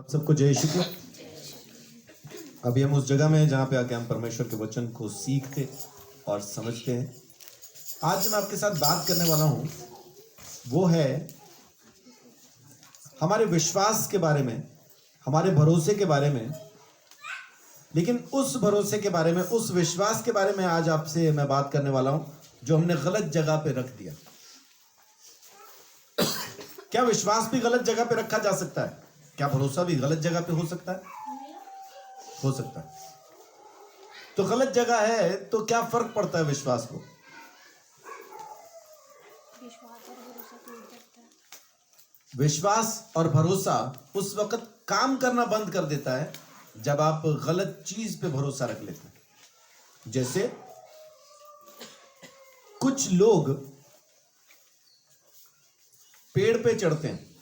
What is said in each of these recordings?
आप सबको जय श्री कृष्ण। अभी हम उस जगह में हैं जहाँ पे आके हम परमेश्वर के वचन को सीखते और समझते हैं। आज जो मैं आपके साथ बात करने वाला हूँ वो है हमारे विश्वास के बारे में, हमारे भरोसे के बारे में। लेकिन उस भरोसे के बारे में, उस विश्वास के बारे में आज आपसे मैं बात करने वाला हूँ जो हमने गलत जगह पे रख दिया। क्या विश्वास भी गलत जगह पे रखा जा सकता है? क्या भरोसा भी गलत जगह पे हो सकता है? हो सकता है। तो गलत जगह है तो क्या फर्क पड़ता है विश्वास को? विश्वास और भरोसा उस वक्त काम करना बंद कर देता है जब आप गलत चीज पे भरोसा रख लेते हैं। जैसे कुछ लोग पेड़ पे चढ़ते हैं,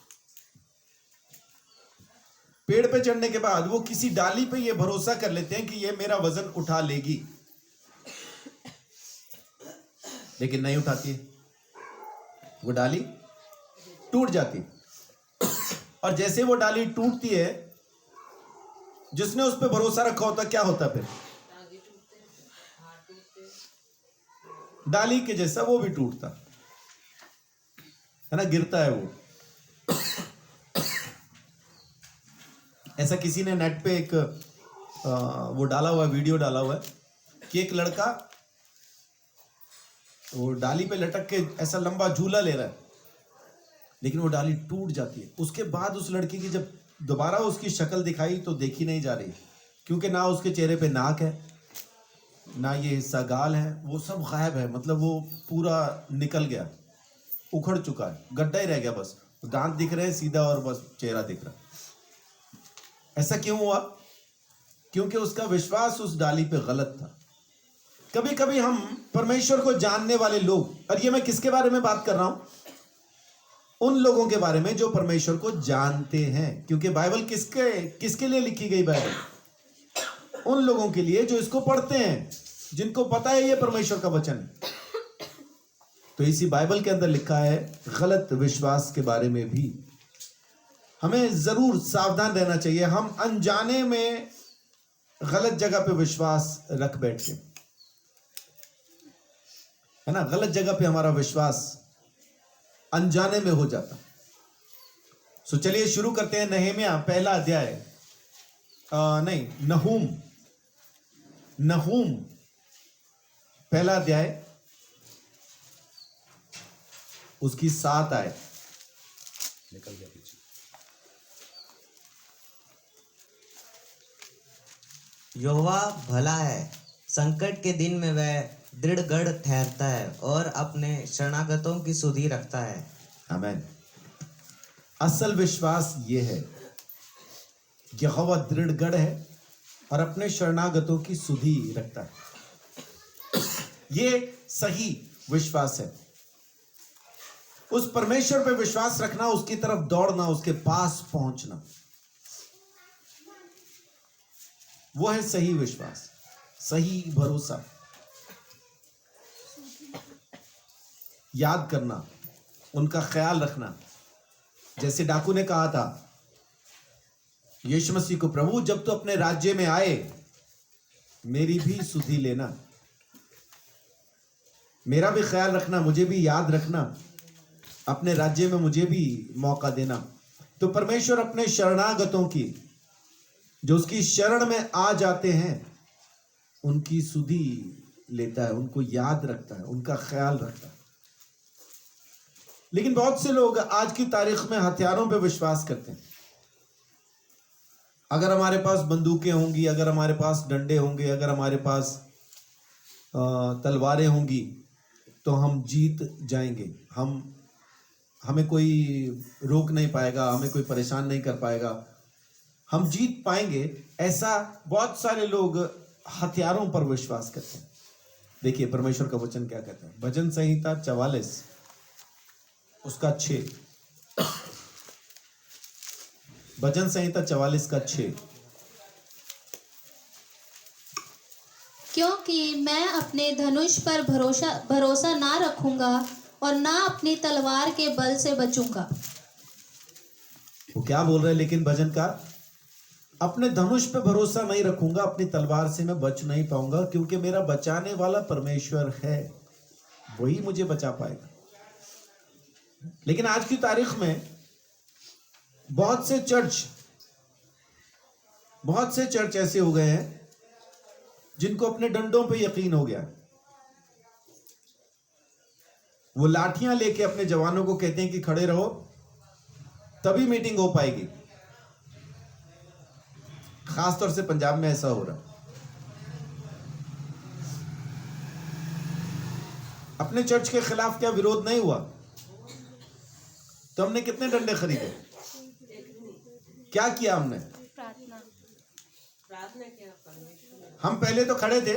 पेड़ पे चढ़ने के बाद वो किसी डाली पे ये भरोसा कर लेते हैं कि ये मेरा वजन उठा लेगी, लेकिन नहीं उठाती, वो डाली टूट जाती। और जैसे वो डाली टूटती है, जिसने उस पे भरोसा रखा होता क्या होता फिर? डाली के जैसा वो भी टूटता है ना, गिरता है वो। ऐसा किसी ने नेट पे एक वो डाला हुआ वीडियो डाला हुआ है कि एक लड़का वो डाली पे लटक के ऐसा लंबा झूला ले रहा है, लेकिन वो डाली टूट जाती है। उसके बाद उस लड़की की जब दोबारा उसकी शक्ल दिखाई तो देखी नहीं जा रही, क्योंकि ना उसके चेहरे पे नाक है, ना ये हिस्सा गाल है, वो सब गायब है। मतलब वो पूरा निकल गया, उखड़ चुका है, गड्ढा ही रह गया, बस दांत दिख रहे हैं सीधा और बस चेहरा दिख रहा है। ऐसा क्यों हुआ? क्योंकि उसका विश्वास उस डाली पे गलत था। कभी कभी हम परमेश्वर को जानने वाले लोग, और ये मैं किसके बारे में बात कर रहा हूं? उन लोगों के बारे में जो परमेश्वर को जानते हैं, क्योंकि बाइबल किसके लिए लिखी गई? बाइबल उन लोगों के लिए जो इसको पढ़ते हैं, जिनको पता है ये परमेश्वर का वचन है। तो इसी बाइबल के अंदर लिखा है गलत विश्वास के बारे में भी हमें जरूर सावधान रहना चाहिए। हम अनजाने में गलत जगह पे विश्वास रख बैठते है ना, गलत जगह पे हमारा विश्वास अनजाने में हो जाता। सो चलिए शुरू करते हैं। नहूम पहला अध्याय, नहूम पहला अध्याय, उसकी 7 आयत। निकल गया पीछे। यहोवा भला है, संकट के दिन में वह दृढ़ गढ़ ठहरता है और अपने शरणागतों की सुधि रखता है। आमीन। असल विश्वास ये है, यहोवा दृढ़ गढ़ है और अपने शरणागतों की सुधि रखता है। ये सही विश्वास है। उस परमेश्वर पे विश्वास रखना, उसकी तरफ दौड़ना, उसके पास पहुंचना, वो है सही विश्वास, सही भरोसा। याद करना, उनका ख्याल रखना। जैसे डाकू ने कहा था यीशु मसीह को, प्रभु जब तो अपने राज्य में आए मेरी भी सुधि लेना, मेरा भी ख्याल रखना, मुझे भी याद रखना, अपने राज्य में मुझे भी मौका देना। तो परमेश्वर अपने शरणागतों की, जो उसकी शरण में आ जाते हैं, उनकी सुधि लेता है, उनको याद रखता है, उनका ख्याल रखता है। लेकिन बहुत से लोग आज की तारीख में हथियारों पे विश्वास करते हैं। अगर हमारे पास बंदूकें होंगी, अगर हमारे पास डंडे होंगे, अगर हमारे पास तलवारें होंगी तो हम जीत जाएंगे। हमें कोई रोक नहीं पाएगा, हमें कोई परेशान नहीं कर पाएगा, हम जीत पाएंगे। ऐसा बहुत सारे लोग हथियारों पर विश्वास करते हैं। देखिए परमेश्वर का वचन क्या कहता है। भजन संहिता 44 उसका 6, भजन संहिता 44 का 6। क्योंकि मैं अपने धनुष पर भरोसा ना रखूंगा और ना अपनी तलवार के बल से बचूंगा। वो क्या बोल रहे हैं लेकिन भजनकार? अपने धनुष पे भरोसा नहीं रखूंगा, अपनी तलवार से मैं बच नहीं पाऊंगा, क्योंकि मेरा बचाने वाला परमेश्वर है, वही मुझे बचा पाएगा। लेकिन आज की तारीख में बहुत से चर्च ऐसे हो गए हैं जिनको अपने डंडों पे यकीन हो गया। वो लाठियां लेके अपने जवानों को कहते हैं कि खड़े रहो, तभी मीटिंग हो पाएगी। खासतौर से पंजाब में ऐसा हो रहा। अपने चर्च के खिलाफ क्या विरोध नहीं हुआ? तो हमने कितने डंडे खरीदे? क्या किया हमने? हम पहले तो खड़े थे,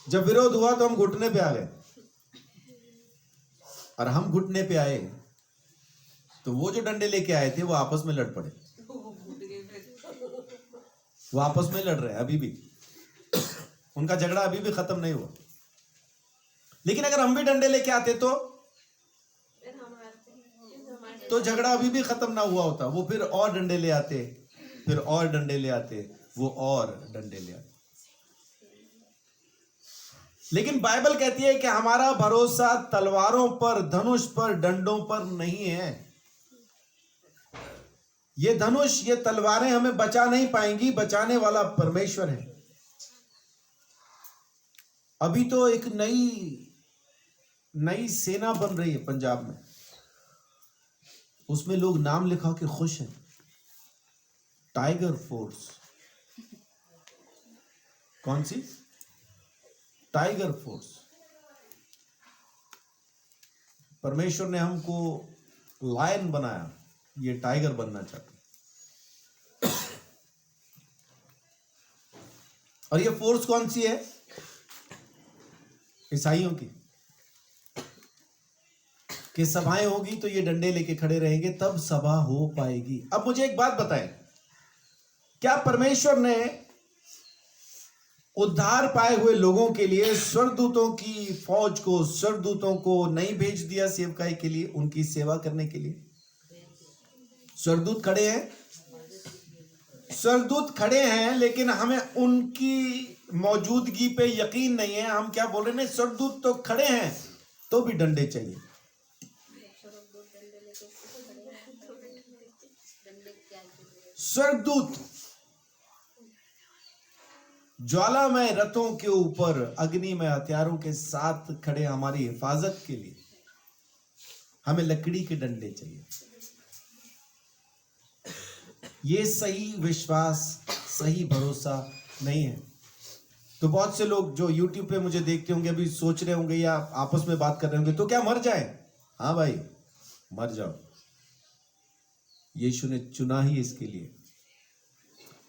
जब विरोध हुआ तो हम घुटने पे आ गए। और हम घुटने पे आए तो वो जो डंडे लेके आए थे वो आपस में लड़ पड़े। वो आपस में लड़ रहे हैं अभी भी। उनका झगड़ा अभी भी खत्म नहीं हुआ। लेकिन अगर हम भी डंडे लेके आते तो झगड़ा अभी भी खत्म ना हुआ होता। वो फिर और डंडे ले आते, फिर और डंडे ले आते, वो और डंडे ले आते। लेकिन बाइबल कहती है कि हमारा भरोसा तलवारों पर, धनुष पर, डंडों पर नहीं है। ये धनुष, ये तलवारें हमें बचा नहीं पाएंगी, बचाने वाला परमेश्वर है। अभी तो एक नई सेना बन रही है पंजाब में। उसमें लोग नाम लिखा के खुश हैं, टाइगर फोर्स। कौन सी? Tiger force. परमेश्वर ने हमको लायन बनाया, ये टाइगर बनना चाहते। और ये फोर्स कौन सी है? ईसाइयों की। कि सभाएं होगी तो ये डंडे लेके खड़े रहेंगे, तब सभा हो पाएगी। अब मुझे एक बात बताएं, क्या परमेश्वर ने उद्धार पाए हुए लोगों के लिए स्वर्गदूतों की फौज को, स्वर्गदूतों को नहीं भेज दिया सेवकाई के लिए, उनकी सेवा करने के लिए? स्वर्गदूत खड़े हैं, स्वर्गदूत खड़े हैं, लेकिन हमें उनकी मौजूदगी पे यकीन नहीं है। हम क्या बोल रहे हैं? स्वर्गदूत तो खड़े हैं तो भी डंडे चाहिए। स्वर्गदूत ज्वालामय रथों के ऊपर अग्निमय हथियारों के साथ खड़े हमारी हिफाजत के लिए। हमें लकड़ी के डंडे चाहिए। ये सही विश्वास, सही भरोसा नहीं है। तो बहुत से लोग जो YouTube पे मुझे देखते होंगे अभी सोच रहे होंगे या आपस में बात कर रहे होंगे, तो क्या मर जाए? हाँ भाई, मर जाओ। यीशु ने चुना ही इसके लिए,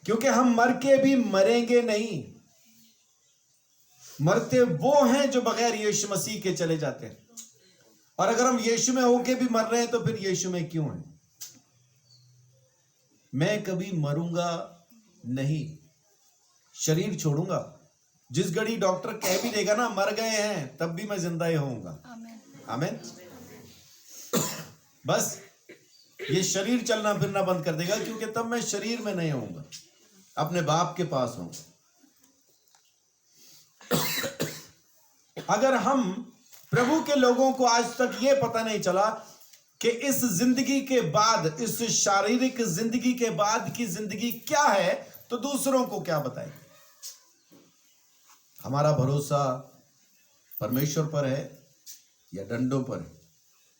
क्योंकि हम मर के भी मरेंगे नहीं। मरते वो हैं जो बगैर यीशु मसीह के चले जाते हैं। और अगर हम यीशु में होके भी मर रहे हैं तो फिर यीशु में क्यों हैं? मैं कभी मरूंगा नहीं, शरीर छोड़ूंगा। जिस घड़ी डॉक्टर कह भी देगा ना मर गए हैं, तब भी मैं जिंदा ही होऊंगा। आमीन। बस ये शरीर चलना फिरना बंद कर देगा, क्योंकि तब मैं शरीर में नहीं होऊंगा, अपने बाप के पास हूं। अगर हम प्रभु के लोगों को आज तक ये पता नहीं चला कि इस जिंदगी के बाद, इस शारीरिक जिंदगी के बाद की जिंदगी क्या है, तो दूसरों को क्या बताएं? हमारा भरोसा परमेश्वर पर है या डंडों पर है,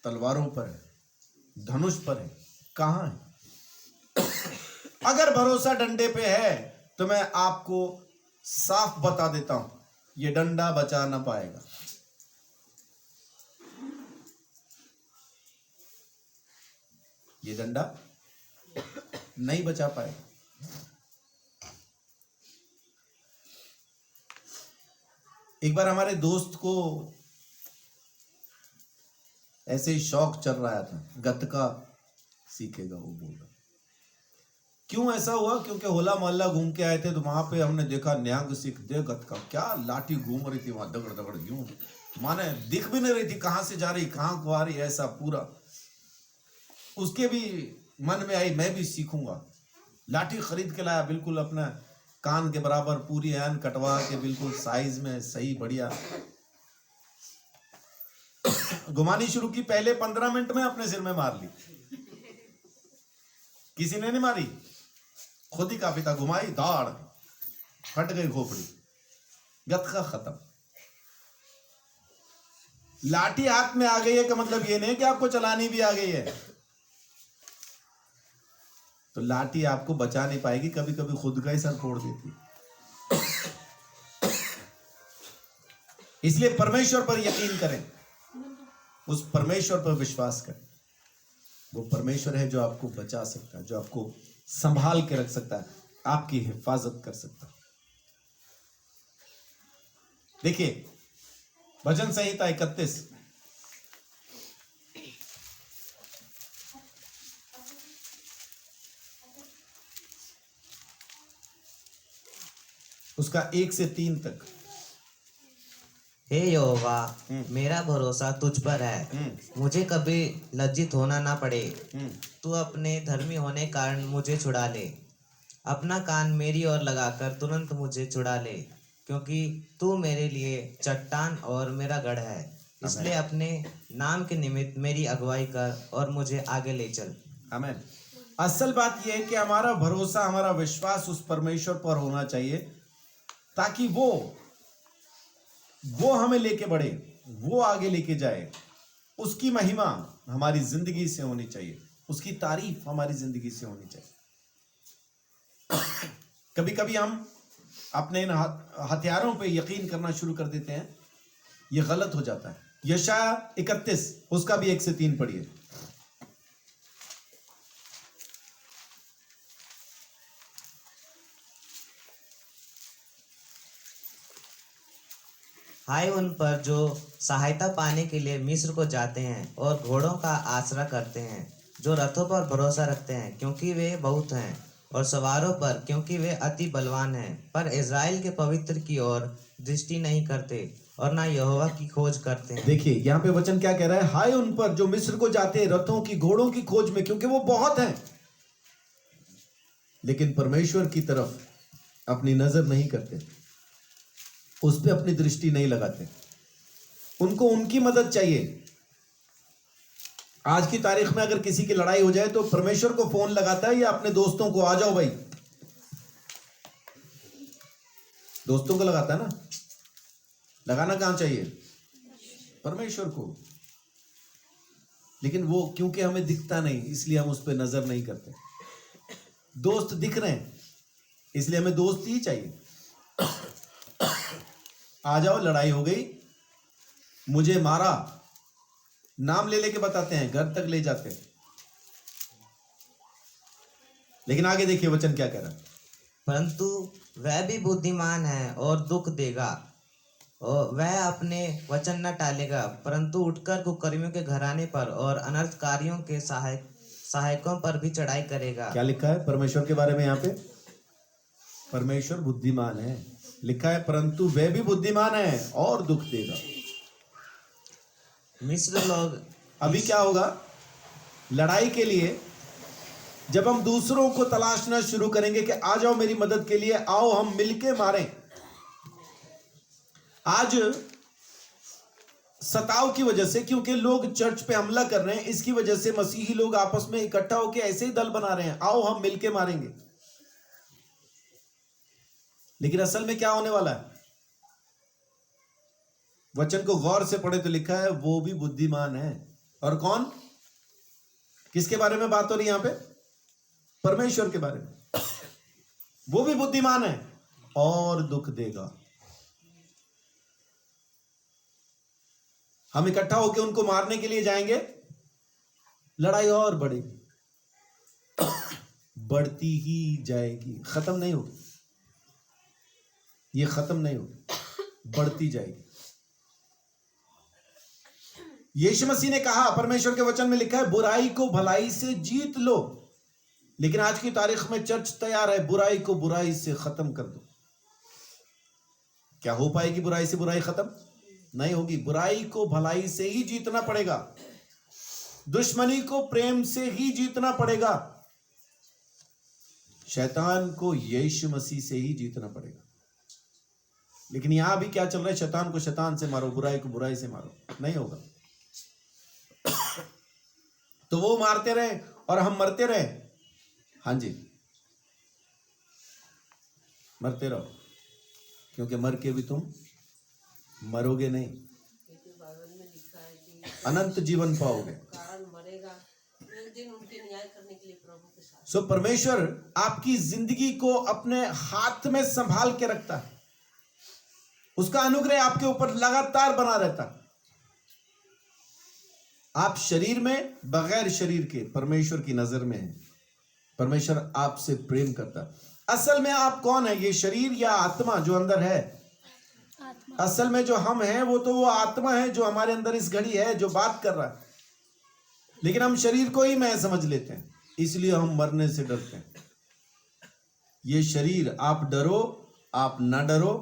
तलवारों पर है, धनुष पर है? कहां है? अगर भरोसा डंडे पे है तो मैं आपको साफ बता देता हूं, ये डंडा बचा ना पाएगा। ये डंडा नहीं बचा पाएगा। एक बार हमारे दोस्त को ऐसे ही शौक चल रहा था, गतका सीखेगा वो, बोल रहा। क्यों ऐसा हुआ? क्योंकि होला मोहल्ला घूम के आए थे तो वहां पे हमने देखा न्यांग सीख दे गतका। क्या लाठी घूम रही थी वहां, दगड़ दगड़ यूं, माने दिख भी नहीं रही थी कहां से जा रही, कहां को आ रही, ऐसा पूरा। उसके भी मन में आई मैं भी सीखूंगा, लाठी खरीद के लाया, बिल्कुल अपना कान के बराबर, पूरी ऐन कटवा के बिल्कुल साइज में सही बढ़िया घुमानी शुरू की। पहले 15 मिनट में अपने सिर में मार ली, किसी ने नहीं मारी, खुद ही काफी था। घुमाई, दाड़ फट गई खोपड़ी, गतका खत्म। लाठी हाथ में आ गई है का मतलब ये नहीं कि आपको चलानी भी आ गई है, तो लाठी आपको बचा नहीं पाएगी, कभी कभी खुद का ही सर फोड़ देती है। इसलिए परमेश्वर पर यकीन करें, उस परमेश्वर पर विश्वास करें। वो परमेश्वर है जो आपको बचा सकता है, जो आपको संभाल के रख सकता है, आपकी हिफाजत कर सकता है। देखिए भजन संहिता 31 उसका 1 से 3 तक। हे यहोवा, मेरा भरोसा तुझ पर है, मुझे कभी लज्जित होना ना पड़े। तू अपने धर्मी होने कारण मुझे छुड़ा ले, अपना कान मेरी ओर लगाकर तुरंत मुझे छुड़ा ले, क्योंकि तू मेरे लिए चट्टान और मेरा गढ़ है। इसलिए अपने नाम के निमित्त मेरी अगुवाई कर और मुझे आगे ले चल। आमीन। असल बात यह है कि हमारा भरोसा, हमारा विश्वास उस परमेश्वर पर होना चाहिए, ताकि वो हमें लेके बढ़े, वो आगे लेके जाए। उसकी महिमा हमारी जिंदगी से होनी चाहिए, उसकी तारीफ हमारी जिंदगी से होनी चाहिए। कभी कभी हम अपने इन हथियारों पे यकीन करना शुरू कर देते हैं, ये गलत हो जाता है। यशाया 31 उसका भी 1 से 3 पढ़िए। हाय उन पर जो सहायता पाने के लिए मिस्र को जाते हैं और घोड़ों का आसरा करते हैं, जो रथों पर भरोसा रखते हैं क्योंकि वे बहुत हैं, और सवारों पर क्योंकि वे अति बलवान हैं, पर इज़राइल के पवित्र की ओर दृष्टि नहीं करते और ना यहोवा की खोज करते हैं। देखिए यहाँ पे वचन क्या कह रहा है, हाय उन पर जो मिस्र को जाते हैं रथों की, घोड़ों की खोज में, क्योंकि वो बहुत हैं, लेकिन परमेश्वर की तरफ अपनी नजर नहीं करते, उस पर अपनी दृष्टि नहीं लगाते, उनको उनकी मदद चाहिए। आज की तारीख में अगर किसी की लड़ाई हो जाए तो परमेश्वर को फोन लगाता है या अपने दोस्तों को, आ जाओ भाई, दोस्तों को लगाता है ना। लगाना कहां चाहिए? परमेश्वर को। लेकिन वो क्योंकि हमें दिखता नहीं इसलिए हम उस पर नजर नहीं करते। दोस्त दिख रहे हैं इसलिए हमें दोस्त ही चाहिए। आ जाओ, लड़ाई हो गई, मुझे मारा, नाम ले लेके बताते हैं, घर तक ले जाते हैं। लेकिन आगे देखिए वचन क्या कह रहा है, परंतु वह भी बुद्धिमान है और दुख देगा, और वह अपने वचन न टालेगा, परंतु उठकर कुकर्मियों के घराने पर और अनर्थकारियों के सहायकों पर भी चढ़ाई करेगा। क्या लिखा है परमेश्वर के बारे में यहाँ पे? परमेश्वर बुद्धिमान है, लिखा है परंतु वह भी बुद्धिमान है और दुख देगा। मिस्र लोग अभी क्या होगा? लड़ाई के लिए जब हम दूसरों को तलाशना शुरू करेंगे कि आ जाओ मेरी मदद के लिए, आओ हम मिलके मारें। आज सताव की वजह से, क्योंकि लोग चर्च पे हमला कर रहे हैं, इसकी वजह से मसीही लोग आपस में इकट्ठा होकर ऐसे ही दल बना रहे हैं, आओ हम मिलके मारेंगे। लेकिन असल में क्या होने वाला है? वचन को गौर से पढ़े तो लिखा है वो भी बुद्धिमान है। और कौन? किसके बारे में बात हो रही है यहां पे? परमेश्वर के बारे में। वो भी बुद्धिमान है और दुख देगा। हम इकट्ठा होकर उनको मारने के लिए जाएंगे, लड़ाई और बढ़ेगी, बढ़ती ही जाएगी, खत्म नहीं होगी, ये खत्म नहीं होगी, बढ़ती जाएगी। यीशु मसीह ने कहा, परमेश्वर के वचन में लिखा है, बुराई को भलाई से जीत लो। लेकिन आज की तारीख में चर्च तैयार है बुराई को बुराई से खत्म कर दो। क्या हो पाएगी बुराई से बुराई खत्म? नहीं होगी। बुराई को भलाई से ही जीतना पड़ेगा, दुश्मनी को प्रेम से ही जीतना पड़ेगा, शैतान को यीशु मसीह से ही जीतना पड़ेगा। लेकिन यहां भी क्या चल रहा है, शैतान को शैतान से मारो, बुराई को बुराई से मारो, नहीं होगा। तो वो मारते रहे और हम मरते रहे। हाँ जी, मरते रहो, क्योंकि मर के भी तुम मरोगे नहीं, अनंत जीवन पाओगे। सो परमेश्वर आपकी जिंदगी को अपने हाथ में संभाल के रखता है, उसका अनुग्रह आपके ऊपर लगातार बना रहता है। आप शरीर में बगैर शरीर के परमेश्वर की नजर में हैं। परमेश्वर आपसे प्रेम करता है। असल में आप कौन है, ये शरीर या आत्मा जो अंदर है? आत्मा। असल में जो हम हैं वो तो वो आत्मा है जो हमारे अंदर इस घड़ी है, जो बात कर रहा है। लेकिन हम शरीर को ही मैं समझ लेते हैं, इसलिए हम मरने से डरते हैं। ये शरीर, आप डरो, आप ना डरो,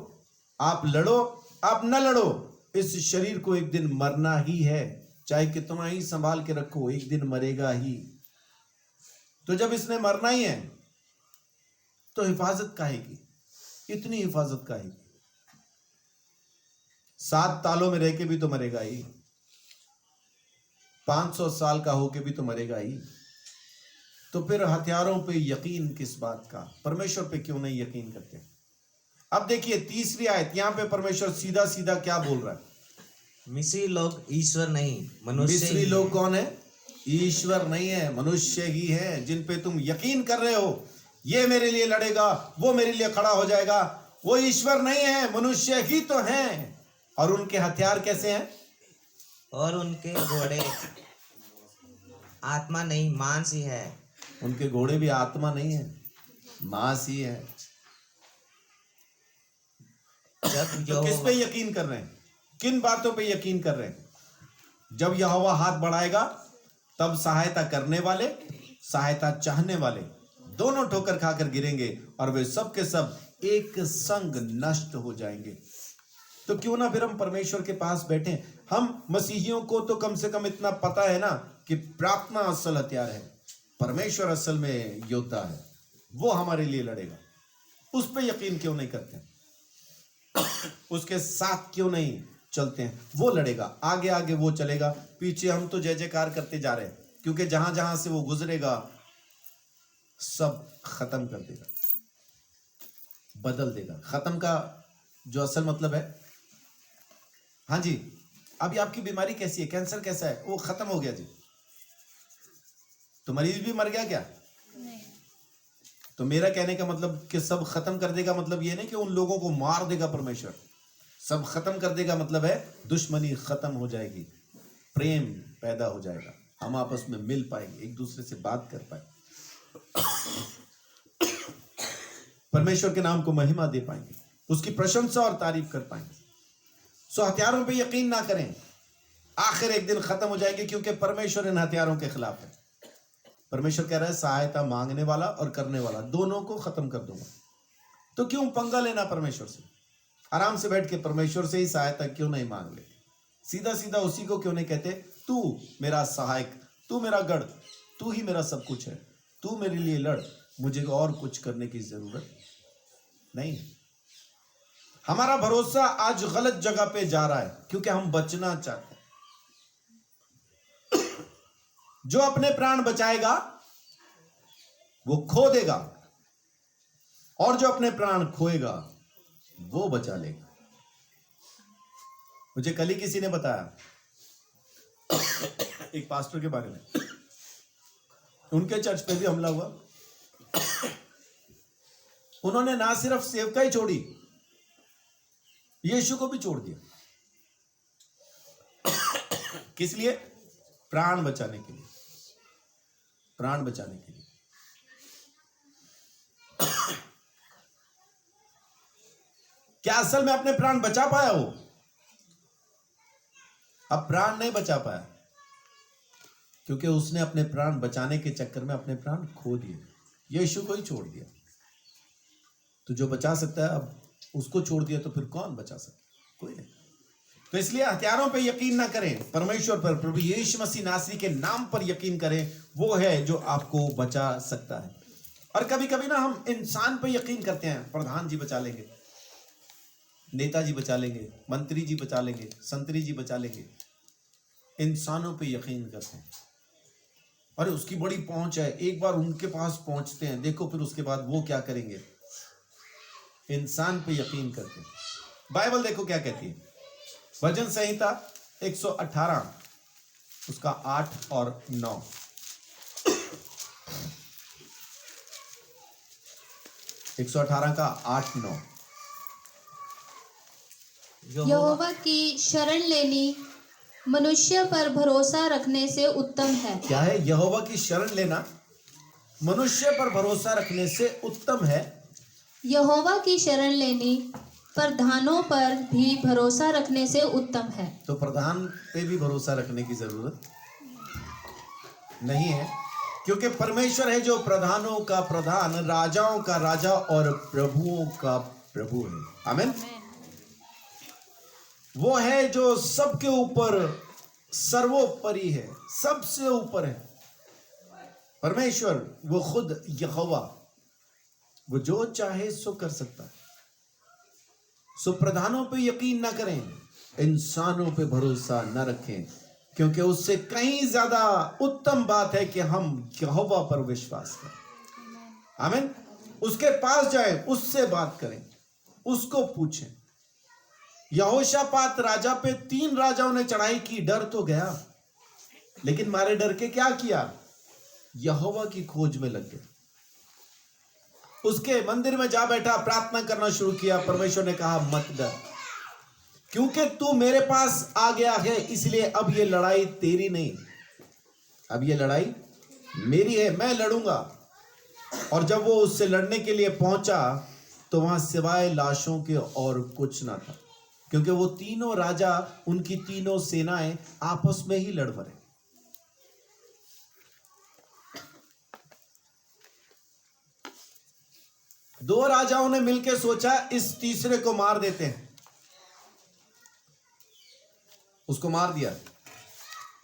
आप लड़ो, आप ना लड़ो, इस शरीर को एक दिन मरना ही है। चाहे कितना ही संभाल के रखो, एक दिन मरेगा ही। तो जब इसने मरना ही है तो हिफाजत काहेगी, इतनी हिफाजत काहेगी? 7 तालों में रह के भी तो मरेगा ही, 500 साल का होके भी तो मरेगा ही। तो फिर हथियारों पे यकीन किस बात का? परमेश्वर पे क्यों नहीं यकीन करते? अब देखिए तीसरी आयत, यहां पे परमेश्वर सीधा सीधा क्या बोल रहा है? मिस्री लोग ईश्वर नहीं मनुष्य मिस्री ही लोग हैं। कौन है? ईश्वर नहीं है, मनुष्य ही है, जिन पे तुम यकीन कर रहे हो ये मेरे लिए लड़ेगा, वो मेरे लिए खड़ा हो जाएगा। वो ईश्वर नहीं है, मनुष्य ही तो हैं। और उनके हथियार कैसे हैं? और उनके घोड़े आत्मा नहीं मांस ही है। उनके घोड़े भी आत्मा नहीं है, मांस ही है। जब तो किस पे यकीन कर रहे हैं? किन बातों पे यकीन कर रहे हैं? जब यहोवा हाथ बढ़ाएगा तब सहायता करने वाले, सहायता चाहने वाले दोनों ठोकर खाकर गिरेंगे और वे सब के सब एक संग नष्ट हो जाएंगे। तो क्यों ना फिर हम परमेश्वर के पास बैठे। हम मसीहियों को तो कम से कम इतना पता है ना कि प्रार्थना असल हथियार है, परमेश्वर असल में योद्धा है, वो हमारे लिए लड़ेगा। उस पे यकीन क्यों नहीं करते? उसके साथ क्यों नहीं चलते हैं? वो लड़ेगा, आगे आगे वो चलेगा, पीछे हम तो जय जयकार करते जा रहे हैं, क्योंकि जहां जहां से वो गुजरेगा सब खत्म कर देगा, बदल देगा। खत्म का जो असल मतलब है, हाँ जी, अभी आपकी बीमारी कैसी है? कैंसर कैसा है? वो खत्म हो गया जी। तो मरीज भी मर गया क्या? नहीं। तो मेरा कहने का मतलब कि सब खत्म कर देगा मतलब ये नहीं कि उन लोगों को मार देगा परमेश्वर। सब खत्म कर देगा मतलब है दुश्मनी खत्म हो जाएगी, प्रेम पैदा हो जाएगा, हम आपस में मिल पाएंगे, एक दूसरे से बात कर पाएंगे, परमेश्वर के नाम को महिमा दे पाएंगे, उसकी प्रशंसा और तारीफ कर पाएंगे। सो हथियारों पे यकीन ना करें, आखिर एक दिन खत्म हो जाएंगे, क्योंकि परमेश्वर इन हथियारों के खिलाफ है। परमेश्वर कह रहा है सहायता मांगने वाला और करने वाला दोनों को खत्म कर दूंगा। तो क्यों पंगा लेना परमेश्वर से? आराम से बैठ के परमेश्वर से ही सहायता क्यों नहीं मांग ले? सीधा सीधा उसी को क्यों नहीं कहते, तू मेरा सहायक, तू मेरा गढ़, तू ही मेरा सब कुछ है, तू मेरे लिए लड़, मुझे और कुछ करने की जरूरत नहीं है। हमारा भरोसा आज गलत जगह पे जा रहा है, क्योंकि हम बचना चाहते हैं। जो अपने प्राण बचाएगा वो खो देगा, और जो अपने प्राण खोएगा वो बचा लेगा। मुझे कल ही किसी ने बताया एक पास्टर के बारे में, उनके चर्च पे भी हमला हुआ। उन्होंने ना सिर्फ सेवकाई ही छोड़ी, यीशु को भी छोड़ दिया। किस लिए? प्राण बचाने के लिए, प्राण बचाने के लिए। क्या असल में अपने प्राण बचा पाया वो? अब प्राण नहीं बचा पाया, क्योंकि उसने अपने प्राण बचाने के चक्कर में अपने प्राण खो दिए, यीशु को ही छोड़ दिया। तो जो बचा सकता है अब उसको छोड़ दिया, तो फिर कौन बचा सकता? कोई नहीं। तो इसलिए हथियारों पे यकीन ना करें, परमेश्वर पर, प्रभु यीशु मसीह नासरी के नाम पर यकीन करें। वो है जो आपको बचा सकता है। और कभी कभी ना हम इंसान पे यकीन करते हैं, प्रधान जी बचा लेंगे, नेताजी बचा लेंगे, मंत्री जी बचा लेंगे, संतरी जी बचा लेंगे। इंसानों पे यकीन करते हैं, अरे उसकी बड़ी पहुंच है, एक बार उनके पास पहुंचते हैं, देखो फिर उसके बाद वो क्या करेंगे। इंसान पे यकीन करते हैं। बाइबल देखो क्या कहती है, भजन संहिता 118 उसका 8 और 9। 118 का 8-9। यहोवा की शरण लेनी मनुष्य पर भरोसा रखने से उत्तम है। क्या है? यहोवा की शरण लेना मनुष्य पर भरोसा रखने से उत्तम है। यहोवा की शरण लेनी प्रधानों पर भी भरोसा रखने से उत्तम है। तो प्रधान पे भी भरोसा रखने की जरूरत नहीं है, क्योंकि परमेश्वर है जो प्रधानों का प्रधान, राजाओं का राजा और प्रभुओं का प्रभु है। आमीन। वो है जो सबके ऊपर सर्वोपरि है, सबसे ऊपर है। परमेश्वर वो खुद यहोवा, वो जो चाहे सो कर सकता है। सो प्रधानों पे यकीन ना करें, इंसानों पे भरोसा ना रखें, क्योंकि उससे कहीं ज्यादा उत्तम बात है कि हम यहोवा पर विश्वास करें। आमीन। उसके पास जाएं, उससे बात करें, उसको पूछें। यहोशापात राजा पे 3 राजाओं ने चढ़ाई की, डर तो गया, लेकिन मारे डर के क्या किया? यहोवा की खोज में लग गए। उसके मंदिर में जा बैठा, प्रार्थना करना शुरू किया। परमेश्वर ने कहा मत डर, क्योंकि तू मेरे पास आ गया है, इसलिए अब ये लड़ाई तेरी नहीं, अब ये लड़ाई मेरी है, मैं लड़ूंगा। और जब वो उससे लड़ने के लिए पहुंचा तो वहां सिवाय लाशों के और कुछ ना था, क्योंकि वो तीनों राजा, उनकी तीनों सेनाएं आपस में ही लड़ पड़े। दो राजाओं ने मिलकर सोचा इस तीसरे को मार देते हैं, उसको मार दिया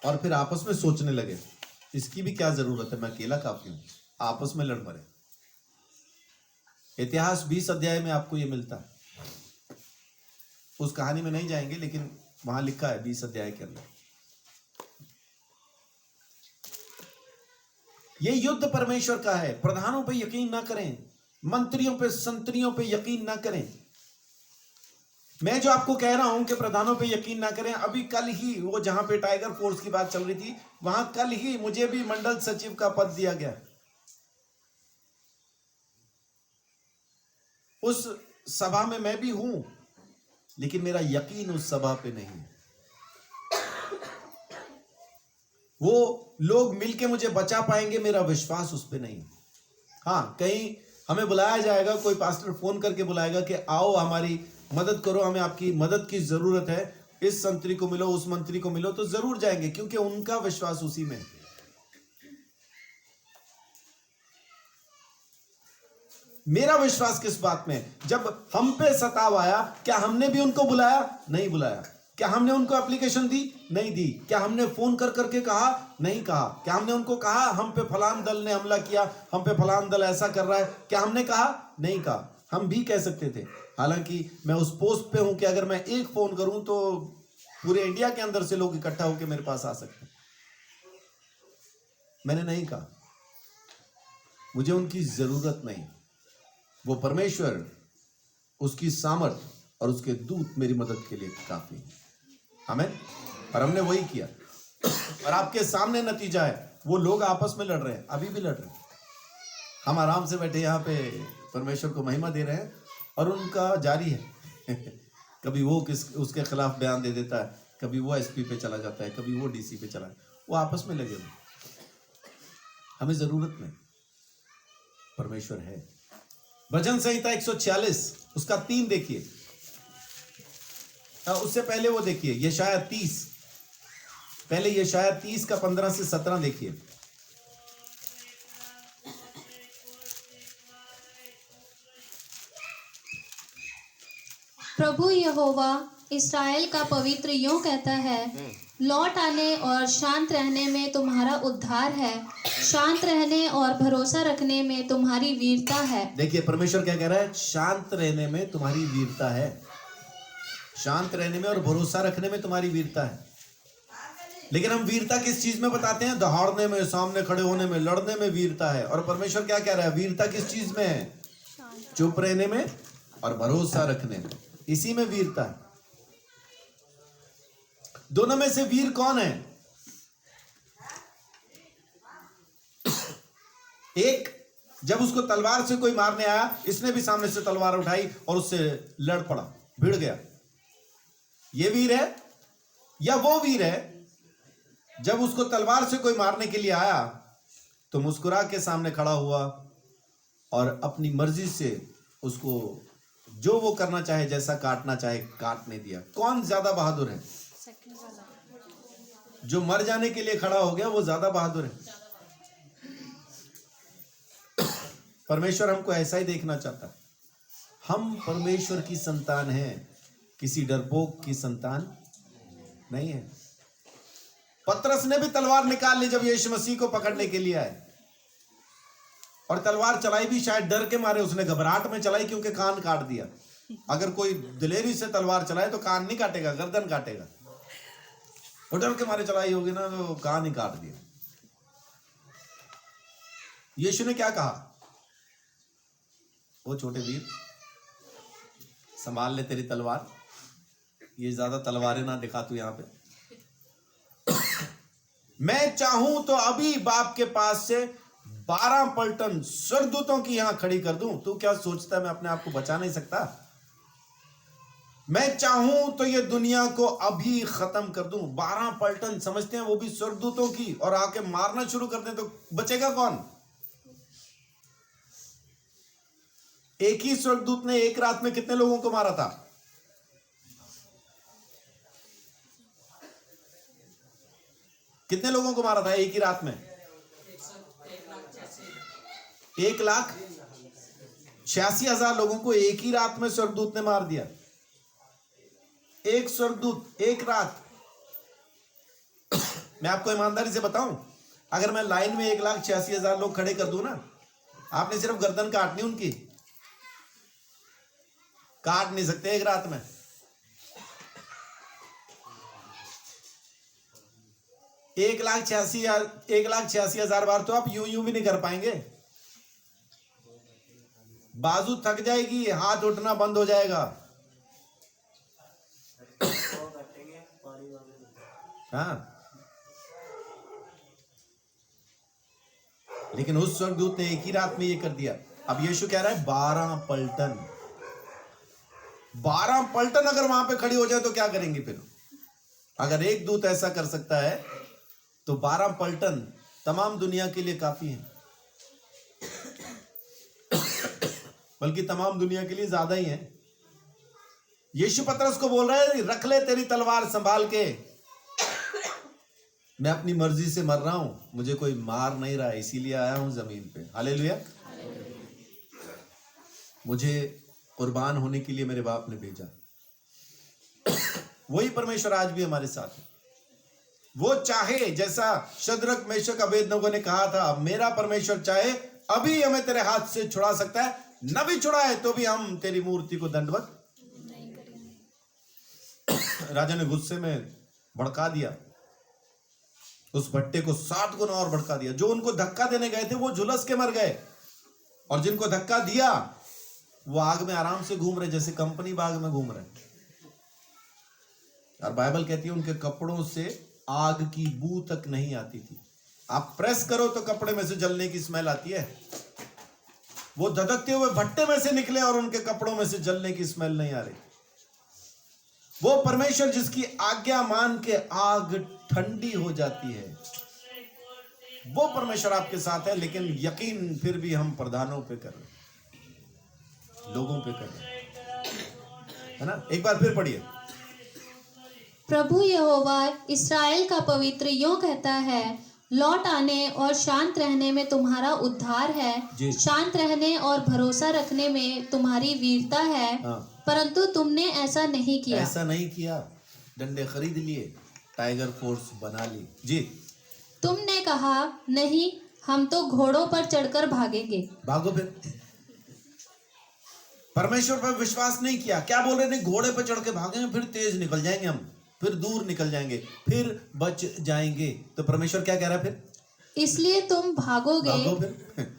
और फिर आपस में सोचने लगे इसकी भी क्या जरूरत है, मैं अकेला काफी हूं। आपस में लड़ पड़े। इतिहास 20 अध्याय में आपको यह मिलता है। उस कहानी में नहीं जाएंगे, लेकिन वहां लिखा है 20 अध्याय के अंदर। ये युद्ध परमेश्वर का है। प्रधानों पे यकीन ना करें, मंत्रियों पे, संतरियों पे यकीन ना करें। मैं जो आपको कह रहा हूं कि प्रधानों पे यकीन ना करें, अभी कल ही वो जहां पे टाइगर फोर्स की बात चल रही थी, वहां कल ही मुझे भी मंडल सचिव का पद दिया गया। उस सभा में मैं भी हूं, लेकिन मेरा यकीन उस सभा पे नहीं है। वो लोग मिलके मुझे बचा पाएंगे, मेरा विश्वास उस पे नहीं है। हाँ, कहीं हमें बुलाया जाएगा, कोई पास्टर फोन करके बुलाएगा कि आओ हमारी मदद करो, हमें आपकी मदद की जरूरत है, इस संतरी को मिलो, उस मंत्री को मिलो, तो जरूर जाएंगे, क्योंकि उनका विश्वास उसी में है। मेरा विश्वास किस बात में? जब हम पे सताव आया, क्या हमने भी उनको बुलाया? नहीं बुलाया। क्या हमने उनको एप्लीकेशन दी? नहीं दी। क्या हमने फोन कर करके कहा? नहीं कहा। क्या हमने उनको कहा हम पे फलान दल ने हमला किया, हम पे फलान दल ऐसा कर रहा है? क्या हमने कहा? नहीं कहा। हम भी कह सकते थे, हालांकि मैं उस पोस्ट पे हूं कि अगर मैं एक फोन करूं तो पूरे इंडिया के अंदर से लोग इकट्ठा होकर मेरे पास आ सकते हैं। मैंने नहीं कहा, मुझे उनकी जरूरत नहीं। वो परमेश्वर, उसकी सामर्थ और उसके दूत मेरी मदद के लिए काफी है। आमीन। और हमने वही किया, और आपके सामने नतीजा है, वो लोग आपस में लड़ रहे हैं, अभी भी लड़ रहे हैं। हम आराम से बैठे यहाँ पे परमेश्वर को महिमा दे रहे हैं, और उनका जारी है। कभी वो उसके खिलाफ बयान दे देता है, कभी वो एसपी पे चला जाता है, कभी वो डीसी पे चला, वो आपस में लगे हुए। हमें जरूरत नहीं, परमेश्वर है। भजन संहिता 146 उसका 3 देखिए। उससे पहले वो देखिए यशायाह 30, पहले यशायाह 30 का 15 से 17 देखिए। प्रभु यहोवा इस्राएल का पवित्र यूं कहता है, लौट आने और शांत रहने में तुम्हारा उद्धार है। शांत रहने और भरोसा रखने में तुम्हारी वीरता है। देखिए परमेश्वर क्या कह रहा है, शांत रहने में तुम्हारी वीरता है। शांत रहने में और भरोसा रखने में तुम्हारी वीरता है। लेकिन हम वीरता किस चीज में बताते हैं? दहाड़ने में, सामने खड़े होने में, लड़ने में वीरता है। और परमेश्वर क्या कह रहा है, वीरता किस चीज में है? चुप रहने में और भरोसा रखने में, इसी में वीरता है। दोनों में से वीर कौन है? एक, जब उसको तलवार से कोई मारने आया, इसने भी सामने से तलवार उठाई और उससे लड़ पड़ा, भिड़ गया। ये वीर है? या वो वीर है जब उसको तलवार से कोई मारने के लिए आया तो मुस्कुरा के सामने खड़ा हुआ और अपनी मर्जी से उसको जो वो करना चाहे, जैसा काटना चाहे काटने दिया? कौन ज्यादा बहादुर है? जो मर जाने के लिए खड़ा हो गया वो ज्यादा बहादुर है। परमेश्वर हमको ऐसा ही देखना चाहता है। हम परमेश्वर की संतान हैं, किसी डरपोक की संतान नहीं है। पतरस ने भी तलवार निकाल ली जब यीशु मसीह को पकड़ने के लिए आए, और तलवार चलाई भी शायद डर के मारे, उसने घबराहट में चलाई क्योंकि कान काट दिया। अगर कोई दिलेरी से तलवार चलाए तो कान नहीं काटेगा, गर्दन काटेगा। वो डर के मारे चलाई होगी ना, तो कान ही काट दिया। यीशु ने क्या कहा? वो छोटे वीर, संभाल ले तेरी तलवार, ये ज्यादा तलवारें ना दिखा तू यहां पे। मैं चाहूं तो अभी बाप के पास से 12 पलटन स्वर्गदूतों की यहां खड़ी कर दूं। तू क्या सोचता है मैं अपने आप को बचा नहीं सकता? मैं चाहूं तो ये दुनिया को अभी खत्म कर दूं। 12 पलटन, समझते हैं, वो भी स्वर्गदूतों की, और आके मारना शुरू कर दें तो बचेगा कौन? एक ही स्वर्गदूत ने एक रात में कितने लोगों को मारा था? कितने लोगों को मारा था एक ही रात में? 1,86,000 लोगों को एक ही रात में स्वर्गदूत ने मार दिया। एक स्वर्गदूत एक रात। मैं आपको ईमानदारी से बताऊं, अगर मैं लाइन में 1,86,000 लोग खड़े कर दूं ना, आपने सिर्फ गर्दन काटनी उनकी, काट नहीं सकते एक रात में। एक लाख छियासी हजार बार तो आप यूं भी नहीं कर पाएंगे। बाजू थक जाएगी, हाथ उठना बंद हो जाएगा। हाँ, लेकिन उस स्वर्गदूत ने एक ही रात में ये कर दिया। अब यीशु कह रहा है 12 पलटन। 12 पलटन अगर वहां पे खड़ी हो जाए तो क्या करेंगे फिर? अगर एक दूत ऐसा कर सकता है तो 12 पलटन तमाम दुनिया के लिए काफी है, बल्कि तमाम दुनिया के लिए ज्यादा ही है। यीशु पतरस को बोल रहा है, रख ले तेरी तलवार संभाल के, मैं अपनी मर्जी से मर रहा हूं, मुझे कोई मार नहीं रहा है, इसीलिए आया हूं जमीन पे। हालेलुया। मुझे कुर्बान होने के लिए मेरे बाप ने भेजा। वही परमेश्वर आज भी हमारे साथ है। वो चाहे, जैसा शद्रक मेशक अबेदनगो ने कहा था, मेरा परमेश्वर चाहे अभी हमें तेरे हाथ से छुड़ा सकता है, न भी छुड़ाए तो भी हम तेरी मूर्ति को दंडवत नहीं करेंगे। राजा ने गुस्से में भड़का दिया, उस भट्टे को 7 गुना और भड़का दिया। जो उनको धक्का देने गए थे वो झुलस के मर गए, और जिनको धक्का दिया वो आग में आराम से घूम रहे, जैसे कंपनी बाग में घूम रहे। और बाइबल कहती है उनके कपड़ों से आग की बू तक नहीं आती थी। आप प्रेस करो तो कपड़े में से जलने की स्मेल आती है। वो धधकते हुए भट्टे में से निकले और उनके कपड़ों में से जलने की स्मेल नहीं आ रही। वो परमेश्वर जिसकी आज्ञा मान के आग ठंडी हो जाती है, वो परमेश्वर आपके साथ है। लेकिन यकीन फिर भी हम प्रधानों पे कर रहे, लोगों पे कर रहे, है ना। एक बार फिर पढ़िए। प्रभु यहोवा इस्राएल का पवित्र यूं कहता है, लौट आने और शांत रहने में तुम्हारा उद्धार है। शांत रहने और भरोसा रखने में तुम्हारी वीरता है। हाँ। परंतु तुमने ऐसा नहीं किया। ऐसा नहीं किया। डंडे खरीद लिए, टाइगर फोर्स बना ली। जी। तुमने कहा, नहीं, हम तो घोड़ों पर चढ़कर भागेंगे। भागो फिर। परमेश्वर पर विश्वास नहीं किया, क्या बोल रहे थे? घोड़े पर चढ़ के भागेंगे, फिर तेज निकल जाएंगे हम, फिर दूर निकल जाएंगे, फिर बच जाएंगे। तो परमेश्वर क्या कह रहा है फिर? इसलिए तुम भागोगे। भागो फिर।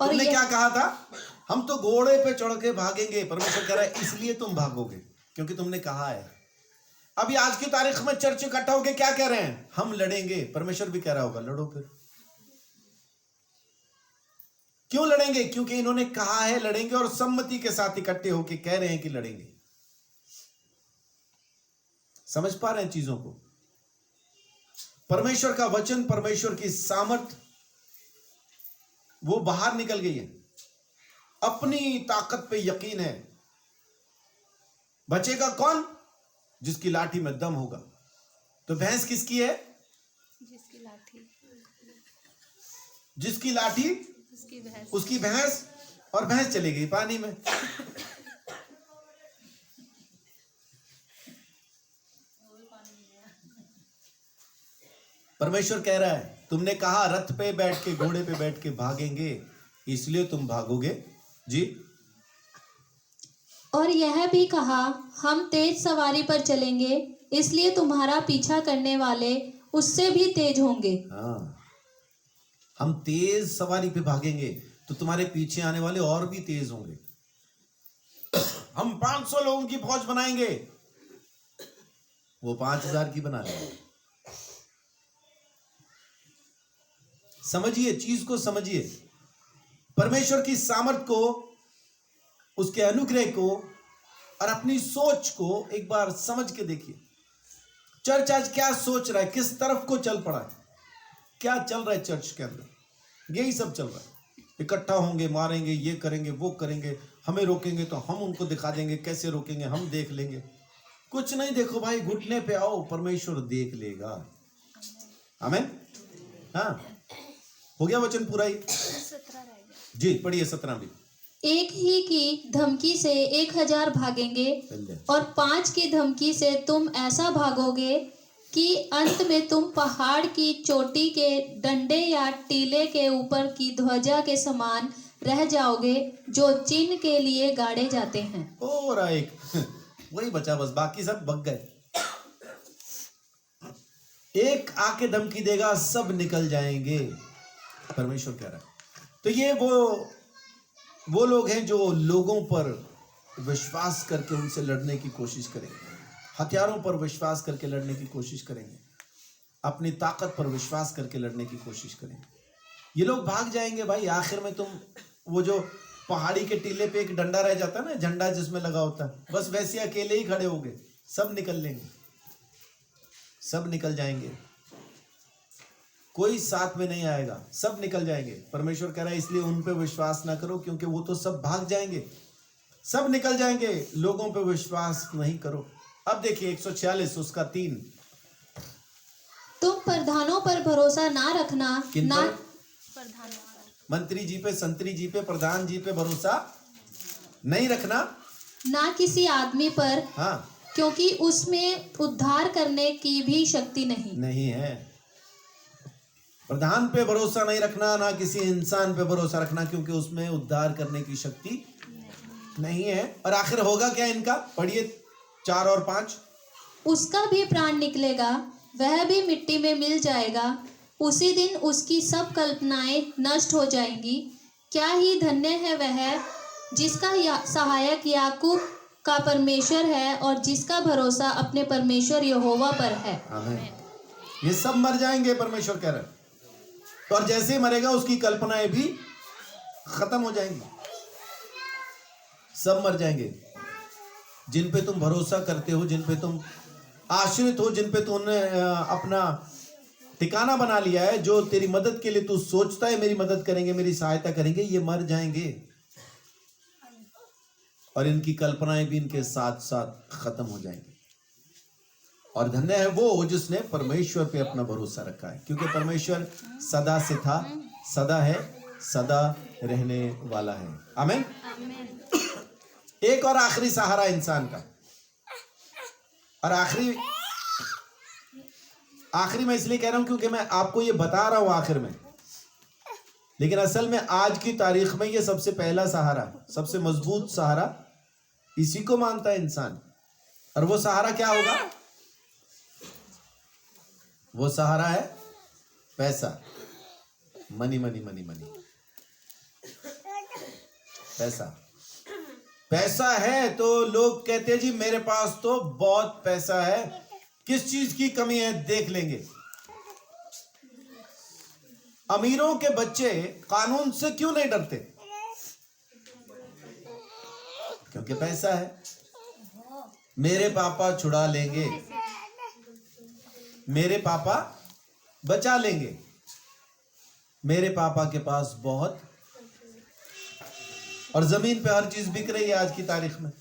और तुमने ये क्या कहा था? हम तो घोड़े पे चढ़ के भागेंगे। परमेश्वर कह रहा है इसलिए तुम भागोगे, क्योंकि तुमने कहा है। अभी आज की तारीख में चर्च इकट्ठा होके क्या कह रहे हैं? हम लड़ेंगे। परमेश्वर भी कह रहा होगा लड़ो फिर। क्यों लड़ेंगे? क्योंकि इन्होंने कहा है लड़ेंगे, और सम्मति के साथ इकट्ठे होके कह रहे हैं कि लड़ेंगे। समझ पा रहे हैं चीजों को? परमेश्वर का वचन, परमेश्वर की सामर्थ वो बाहर निकल गई है। अपनी ताकत पे यकीन है। बचेगा कौन? जिसकी लाठी में दम होगा। तो भैंस किसकी है? जिसकी लाठी, जिसकी लाठी उसकी भैंस। उसकी भैंस, और भैंस चली गई पानी में। परमेश्वर कह रहा है तुमने कहा रथ पे बैठ के, घोड़े पे बैठ के भागेंगे, इसलिए तुम भागोगे जी। और यह भी कहा हम तेज सवारी पर चलेंगे, इसलिए तुम्हारा पीछा करने वाले उससे भी तेज होंगे। हाँ, हम तेज सवारी पे भागेंगे तो तुम्हारे पीछे आने वाले और भी तेज होंगे। हम 500 लोगों की फौज बनाएंगे, वो 5000 की बना लेंगे। समझिए, चीज को समझिए। परमेश्वर की सामर्थ को, उसके अनुग्रह को और अपनी सोच को एक बार समझ के देखिए। चर्च आज क्या सोच रहा है? किस तरफ को चल पड़ा है? क्या चल रहा है चर्च के अंदर? यही सब चल रहा है। इकट्ठा होंगे, मारेंगे, ये करेंगे, वो करेंगे, हमें रोकेंगे तो हम उनको दिखा देंगे, कैसे रोकेंगे हम देख लेंगे। कुछ नहीं, देखो भाई, घुटने पे आओ, परमेश्वर देख लेगा। आमीन। हाँ, हो गया वचन पूरा ही? जी पढ़िए 17 भी। एक ही की धमकी से 1000 भागेंगे, और 5 की धमकी से तुम ऐसा भागोगे कि अंत में तुम पहाड़ की चोटी के डंडे या टीले के ऊपर की ध्वजा के समान रह जाओगे, जो चिन्ह के लिए गाड़े जाते हैं। और एक वही बचा बस, बाकी सब भग गए। एक आके धमकी देगा, सब निकल जाएंगे, परमेश्वर कह रहा है। तो ये वो लोग हैं जो लोगों पर विश्वास करके उनसे लड़ने की कोशिश करेंगे, हथियारों पर विश्वास करके लड़ने की कोशिश करेंगे, अपनी ताकत पर विश्वास करके लड़ने की कोशिश करेंगे। ये लोग भाग जाएंगे भाई। आखिर में तुम वो जो पहाड़ी के टीले पे एक डंडा रह जाता है ना, झंडा जिसमें लगा होता है, बस वैसे अकेले ही खड़े होंगे, सब निकल लेंगे, सब निकल जाएंगे, कोई साथ में नहीं आएगा, सब निकल जाएंगे। परमेश्वर कह रहा है इसलिए उन पे विश्वास ना करो, क्योंकि वो तो सब भाग जाएंगे, सब निकल जाएंगे, लोगों पे विश्वास नहीं करो। अब देखिए 146 उसका 3। तुम प्रधानों पर भरोसा ना रखना, किन ना पर? मंत्री जी पे, संतरी जी पे, प्रधान जी पे भरोसा नहीं रखना, ना किसी आदमी पर, हाँ, क्योंकि उसमें उद्धार करने की भी शक्ति नहीं है। प्रधान पे भरोसा नहीं रखना, ना किसी इंसान पे भरोसा रखना, क्योंकि उसमें उद्धार करने की शक्ति नहीं है। और आखिर होगा क्या इनका? पढ़िए 4 और 5। उसका भी प्राण निकलेगा, वह भी मिट्टी में मिल जाएगा, उसी दिन उसकी सब कल्पनाएं नष्ट हो जाएंगी। क्या ही धन्य है वह जिसका सहायक याकूब का परमेश्वर है, और जिसका भरोसा अपने परमेश्वर यहोवा पर है। आमीन। ये सब मर जाएंगे, परमेश्वर कह रहा है। और जैसे मरेगा उसकी कल्पनाएं भी खत्म हो जाएंगी, सब मर जाएंगे। जिन पे तुम भरोसा करते हो, जिन पे तुम आश्रित हो, जिन पे तुमने अपना ठिकाना बना लिया है, जो तेरी मदद के लिए तू सोचता है मेरी मदद करेंगे, मेरी सहायता करेंगे, ये मर जाएंगे, और इनकी कल्पनाएं भी इनके साथ साथ खत्म हो जाएंगी। और धन्य है वो जिसने परमेश्वर पे अपना भरोसा रखा है, क्योंकि परमेश्वर सदा से था, सदा है, सदा रहने वाला है। आमीन। एक और आखिरी सहारा इंसान का, और आखिरी मैं इसलिए कह रहा हूं क्योंकि मैं आपको ये बता रहा हूं आखिर में लेकिन असल में आज की तारीख में ये सबसे पहला सहारा, सबसे मजबूत सहारा इसी को मानता है इंसान। और वो सहारा क्या होगा? वो सहारा है पैसा। मनी मनी मनी मनी, पैसा। पैसा है तो लोग कहते हैं जी मेरे पास तो बहुत पैसा है, किस चीज की कमी है देख लेंगे। अमीरों के बच्चे कानून से क्यों नहीं डरते? क्योंकि पैसा है। मेरे पापा छुड़ा लेंगे, मेरे पापा बचा लेंगे, मेरे पापा के पास बहुत। और जमीन पे हर चीज बिक रही है आज की तारीख में,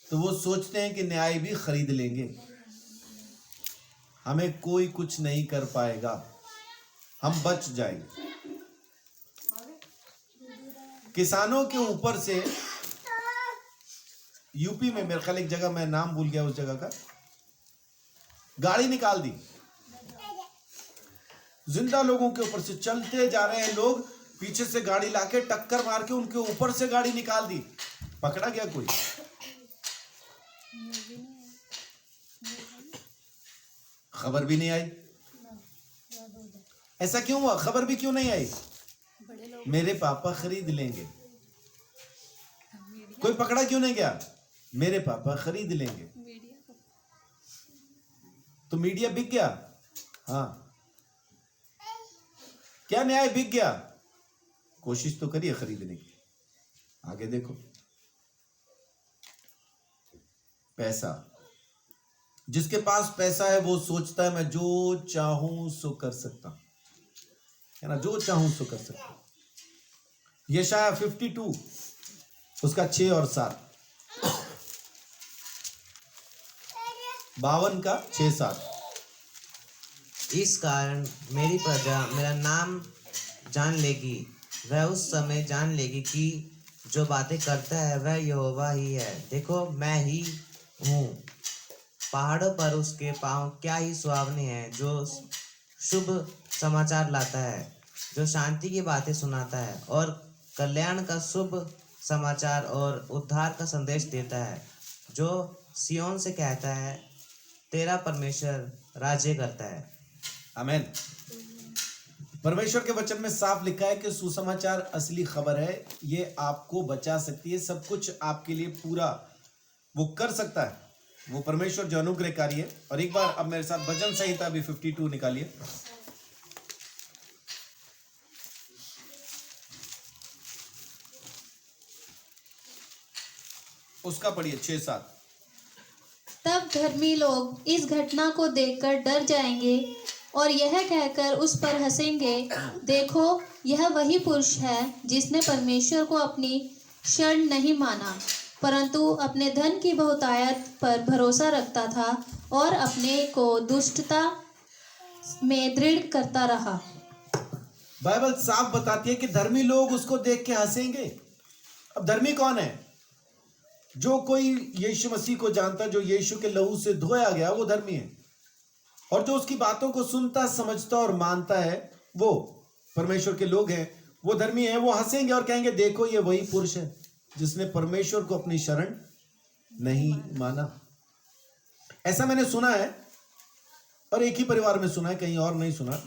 तो वो सोचते हैं कि न्याय भी खरीद लेंगे, हमें कोई कुछ नहीं कर पाएगा, हम बच जाएंगे। किसानों के ऊपर से यूपी में, मेरे ख्याल एक जगह, मैं नाम भूल गया उस जगह का, गाड़ी निकाल दी, जिंदा लोगों के ऊपर से चलते जा रहे हैं लोग, पीछे से गाड़ी लाके टक्कर मार के उनके ऊपर से गाड़ी निकाल दी। पकड़ा गया कोई? खबर भी नहीं आई। ऐसा क्यों हुआ? खबर भी क्यों नहीं आई? मेरे पापा खरीद लेंगे। कोई पकड़ा क्यों नहीं गया? मेरे पापा खरीद लेंगे। तो मीडिया बिक गया। हाँ, क्या न्याय बिक गया? कोशिश तो करिए खरीदने की, आगे देखो। पैसा, जिसके पास पैसा है वो सोचता है मैं जो चाहूं सो कर सकता हूं, है ना, जो चाहूं सो कर सकता हूं। यशाया 52 उसका 6 और 7, 52 का 6-7। इस कारण मेरी प्रजा मेरा नाम जान लेगी, वह उस समय जान लेगी कि जो बातें करता है वह यहोवा ही है। देखो मैं ही हूँ। पहाड़ों पर उसके पाँव क्या ही सुहावने हैं, जो शुभ समाचार लाता है, जो शांति की बातें सुनाता है और कल्याण का शुभ समाचार और उद्धार का संदेश देता है, जो सियोन से कहता है तेरा परमेश्वर राज्य करता है। आमीन। परमेश्वर के वचन में साफ लिखा है कि सुसमाचार असली खबर है, ये आपको बचा सकती है, सब कुछ आपके लिए पूरा वो कर सकता है, वो परमेश्वर जो अनुग्रहकारी है। और एक बार अब मेरे साथ भजन संहिता भी 52 निकालिए। उसका पढ़िए 6-7। तब धर्मी लोग इस घटना को देखकर डर जाएंगे और यह कहकर उस पर हंसेंगे, देखो यह वही पुरुष है जिसने परमेश्वर को अपनी शरण नहीं माना, परंतु अपने धन की बहुतायत पर भरोसा रखता था और अपने को दुष्टता में दृढ़ करता रहा। बाइबल साफ बताती है कि धर्मी लोग उसको देख के हंसेंगे। अब धर्मी कौन है? जो कोई यीशु मसीह को जानता, जो यीशु के लहू से धोया गया, वो धर्मी है। और जो उसकी बातों को सुनता, समझता और मानता है, वो परमेश्वर के लोग हैं, वो धर्मी है। वो हंसेंगे और कहेंगे देखो ये वही पुरुष है जिसने परमेश्वर को अपनी शरण नहीं माना। ऐसा मैंने सुना है, और एक ही परिवार में सुना है, कहीं और नहीं सुना।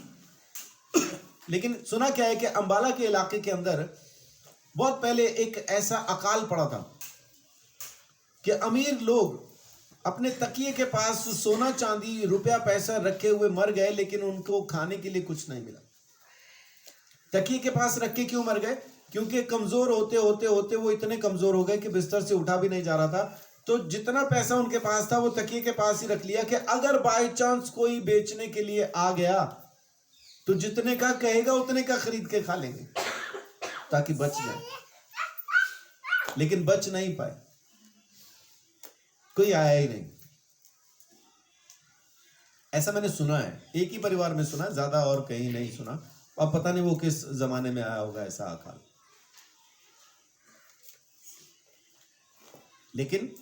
लेकिन सुना क्या है कि अंबाला के इलाके के अंदर बहुत पहले एक ऐसा अकाल पड़ा था कि अमीर लोग अपने तकिए के पास सोना चांदी रुपया पैसा रखे हुए मर गए, लेकिन उनको खाने के लिए कुछ नहीं मिला। तकिए के पास रख के क्यों मर गए? क्योंकि कमजोर होते होते होते वो इतने कमजोर हो गए कि बिस्तर से उठा भी नहीं जा रहा था। तो जितना पैसा उनके पास था वो तकिए के पास ही रख लिया कि अगर बाय चांस कोई बेचने के लिए आ गया तो जितने का कहेगा उतने का खरीद के खा लेंगे ताकि बच जाए। लेकिन बच नहीं पाए, कोई आया ही नहीं। ऐसा मैंने सुना है, एक ही परिवार में सुना, ज्यादा और कहीं नहीं सुना। अब पता नहीं वो किस जमाने में आया होगा ऐसा अकाल। लेकिन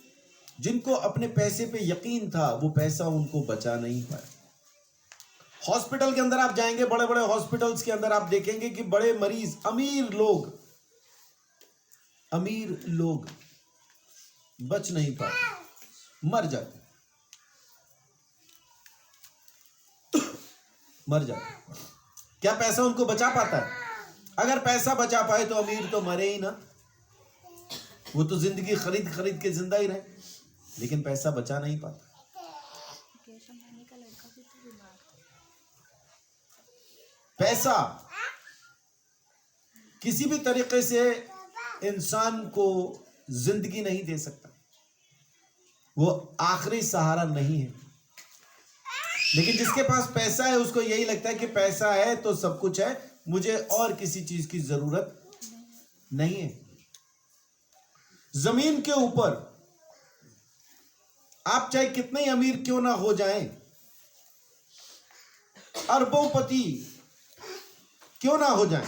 जिनको अपने पैसे पे यकीन था, वो पैसा उनको बचा नहीं पाया। हॉस्पिटल के अंदर आप जाएंगे, बड़े बड़े हॉस्पिटल्स के अंदर आप देखेंगे कि बड़े मरीज, अमीर लोग बच नहीं पाते, मर जाते। क्या पैसा उनको बचा पाता है? अगर पैसा बचा पाए तो अमीर तो मरे ही ना, वो तो जिंदगी खरीद खरीद के जिंदा ही रहे, लेकिन पैसा बचा नहीं पाता। पैसा किसी भी तरीके से इंसान को जिंदगी नहीं दे सकता, वो आखिरी सहारा नहीं है। लेकिन जिसके पास पैसा है उसको यही लगता है कि पैसा है तो सब कुछ है, मुझे और किसी चीज की जरूरत नहीं है। जमीन के ऊपर आप चाहे कितने ही अमीर क्यों ना हो जाएं, अरबोंपति क्यों ना हो जाएं,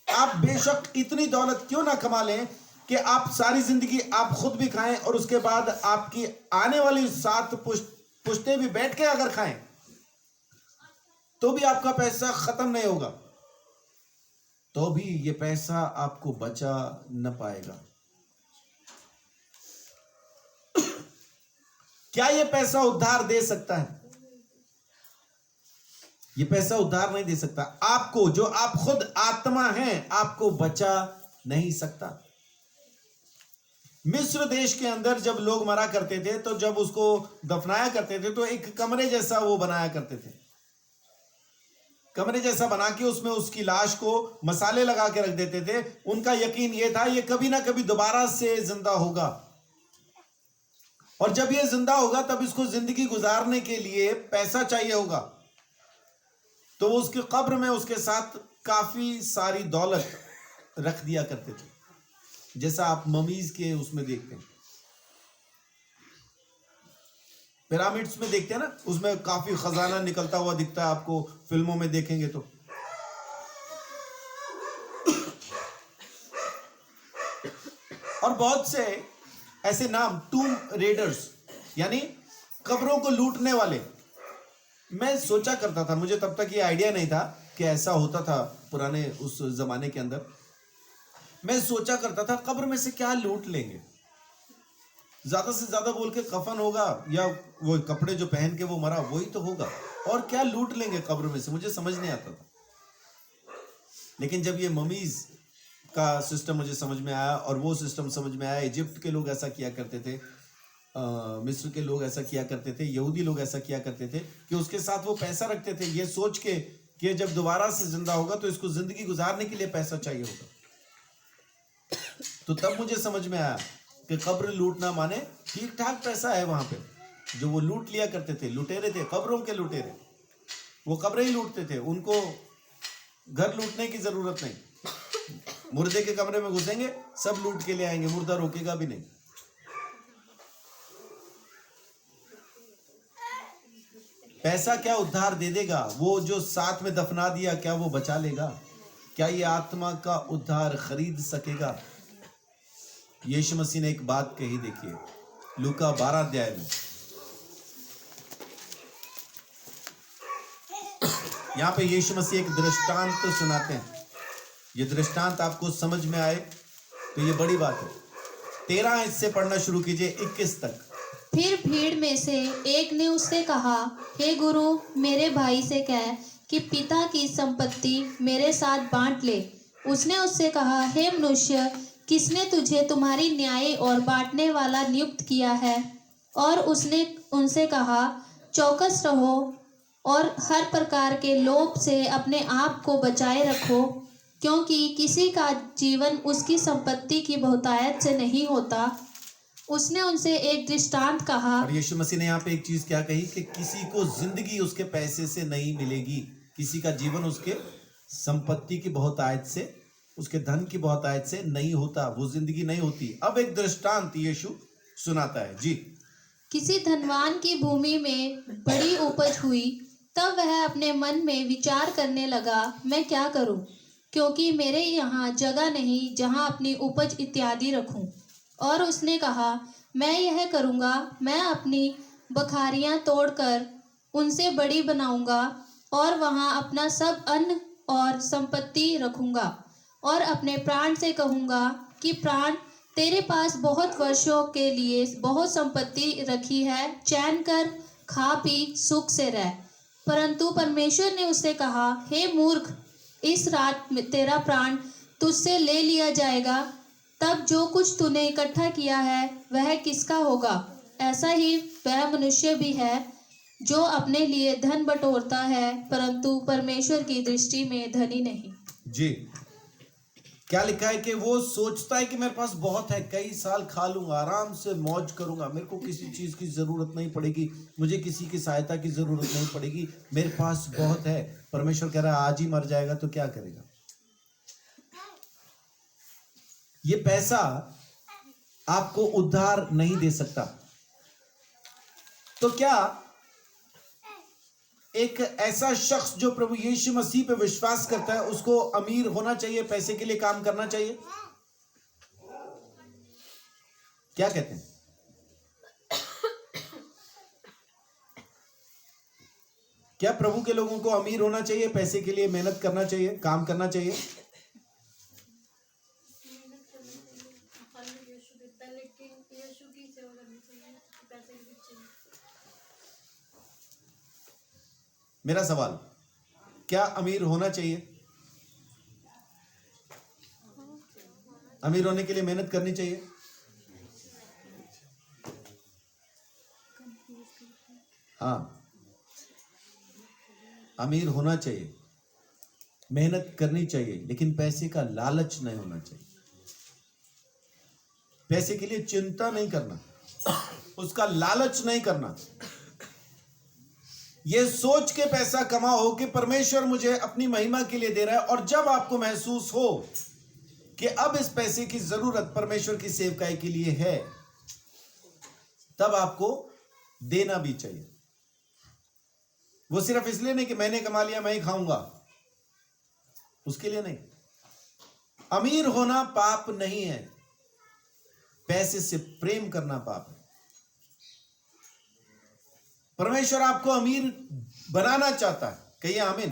आप बेशक इतनी दौलत क्यों ना कमा लें कि आप सारी जिंदगी आप खुद भी खाएं और उसके बाद आपकी आने वाली 7 पुश्तें भी बैठ के अगर खाएं तो भी आपका पैसा खत्म नहीं होगा, तो भी ये पैसा आपको बचा न पाएगा। क्या ये पैसा उद्धार दे सकता है? ये पैसा उद्धार नहीं दे सकता। आपको, जो आप खुद आत्मा हैं, आपको बचा नहीं सकता। मिस्र देश के अंदर जब लोग मरा करते थे तो जब उसको दफनाया करते थे तो एक कमरे जैसा वो बनाया करते थे, कमरे जैसा बना के उसमें उसकी लाश को मसाले लगा के रख देते थे। उनका यकीन ये था ये कभी ना कभी दोबारा से जिंदा होगा, और जब ये जिंदा होगा तब इसको जिंदगी गुजारने के लिए पैसा चाहिए होगा, तो वो उसकी कब्र में उसके साथ काफी सारी दौलत रख दिया करते थे, जैसा आप ममीज के उसमें देखते हैं, पिरामिड्स में देखते हैं ना, उसमें काफी खजाना निकलता हुआ दिखता है आपको, फिल्मों में देखेंगे तो। और बहुत से ऐसे नाम, टूम रेडर्स यानी कब्रों को लूटने वाले। मैं सोचा करता था, मुझे तब तक ये आइडिया नहीं था कि ऐसा होता था पुराने उस जमाने के अंदर। मैं सोचा करता था कब्र में से क्या लूट लेंगे, ज्यादा से ज्यादा बोल के कफन होगा या वो कपड़े जो पहन के वो मरा वही तो होगा, और क्या लूट लेंगे कब्र में से, मुझे समझ नहीं आता था। लेकिन जब ये ममीज का सिस्टम मुझे समझ में आया, और वो सिस्टम समझ में आया, इजिप्ट के लोग ऐसा किया करते थे, मिस्र के लोग ऐसा किया करते थे, यहूदी लोग ऐसा किया करते थे कि उसके साथ वो पैसा रखते थे, ये सोच के कि जब दोबारा से जिंदा होगा तो इसको जिंदगी गुजारने के लिए पैसा चाहिए होगा। तो तब मुझे समझ में आया कि कब्र लूटना माने ठीक ठाक पैसा है वहां पे। जो वो लूट लिया करते थे, लुटेरे थे, कब्रों के लुटेरे, वो कब्रें ही लूटते थे, उनको घर लूटने की जरूरत नहीं। मुर्दे के कमरे में घुसेंगे, सब लूट के ले आएंगे, मुर्दा रोकेगा भी नहीं। पैसा क्या उद्धार दे देगा? वो जो साथ में दफना दिया, क्या वो बचा लेगा? क्या ये आत्मा का उद्धार खरीद सकेगा? यीशु मसीह ने एक बात कही, देखिए लूका 12 अध्याय में। यहां पे यीशु मसीह एक दृष्टांत तो सुनाते हैं। ये दृष्टांत आपको समझ में आए तो ये बड़ी बात है। 13 इससे पढ़ना शुरू कीजिए, 21 तक। फिर भीड़ में से एक ने उससे कहा, हे गुरु, मेरे भाई से कह कि पिता की संपत्ति मेरे साथ बांट ले। उसने उससे कहा, हे मनुष्य, किसने तुझे तुम्हारी न्यायी और बांटने वाला नियुक्त किया है? और उसने उनसे कहा, चौकस रहो और हर प्रकार के लोभ से अपने आप को बचाए रखो, क्योंकि किसी का जीवन उसकी संपत्ति की बहुतायत से नहीं होता। उसने उनसे एक दृष्टांत कहा। और यीशु मसीह ने यहाँ पे एक चीज क्या कही कि किसी को जिंदगी उसके पैसे से नहीं मिलेगी, किसी का जीवन उसके संपत्ति की बहुतायत से, उसके धन की बहुतायत से नहीं होता, वो जिंदगी नहीं होती। अब एक दृष्टांत यीशु सुनाता है जी। किसी धनवान की भूमि में बड़ी उपज हुई, तब वह अपने मन में विचार करने लगा, मैं क्या करूं, क्योंकि मेरे यहाँ जगह नहीं जहाँ अपनी उपज इत्यादि रखूं। और उसने कहा, मैं यह करूँगा, मैं अपनी बखारियाँ तोड़कर उनसे बड़ी बनाऊँगा और वहां अपना सब अन्न और संपत्ति रखूंगा और अपने प्राण से कहूंगा कि प्राण, तेरे पास बहुत वर्षों के लिए बहुत संपत्ति रखी है, चैन कर, खा पी, सुख से रह। परंतु परमेश्वर ने उससे कहा, हे मूर्ख, इस रात में तेरा प्राण तुझसे ले लिया जाएगा, तब जो कुछ तूने इकट्ठा किया है वह किसका होगा? ऐसा ही वह मनुष्य भी है जो अपने लिए धन बटोरता है परंतु परमेश्वर की दृष्टि में धनी नहीं। जी, क्या लिखा है कि वो सोचता है कि मेरे पास बहुत है, कई साल खा लूंगा, आराम से मौज करूंगा, मेरे को किसी चीज की जरूरत नहीं पड़ेगी, मुझे किसी की सहायता की जरूरत नहीं पड़ेगी, मेरे पास बहुत है। परमेश्वर कह रहा है आज ही मर जाएगा तो क्या करेगा? ये पैसा आपको उद्धार नहीं दे सकता। तो क्या एक ऐसा शख्स जो प्रभु यीशु मसीह पे विश्वास करता है उसको अमीर होना चाहिए, पैसे के लिए काम करना चाहिए? क्या कहते हैं? क्या प्रभु के लोगों को अमीर होना चाहिए, पैसे के लिए मेहनत करना चाहिए, काम करना चाहिए? मेरा सवाल, क्या अमीर होना चाहिए? अमीर होने के लिए मेहनत करनी चाहिए? हाँ, अमीर होना चाहिए, मेहनत करनी चाहिए, लेकिन पैसे का लालच नहीं होना चाहिए। पैसे के लिए चिंता नहीं करना, उसका लालच नहीं करना। ये सोच के पैसा कमाओ कि परमेश्वर मुझे अपनी महिमा के लिए दे रहा है, और जब आपको महसूस हो कि अब इस पैसे की जरूरत परमेश्वर की सेवकाई के लिए है, तब आपको देना भी चाहिए। वो सिर्फ इसलिए नहीं कि मैंने कमा लिया मैं ही खाऊंगा, उसके लिए नहीं। अमीर होना पाप नहीं है, पैसे से प्रेम करना पाप है। परमेश्वर आपको अमीर बनाना चाहता है, कहिए आमीन।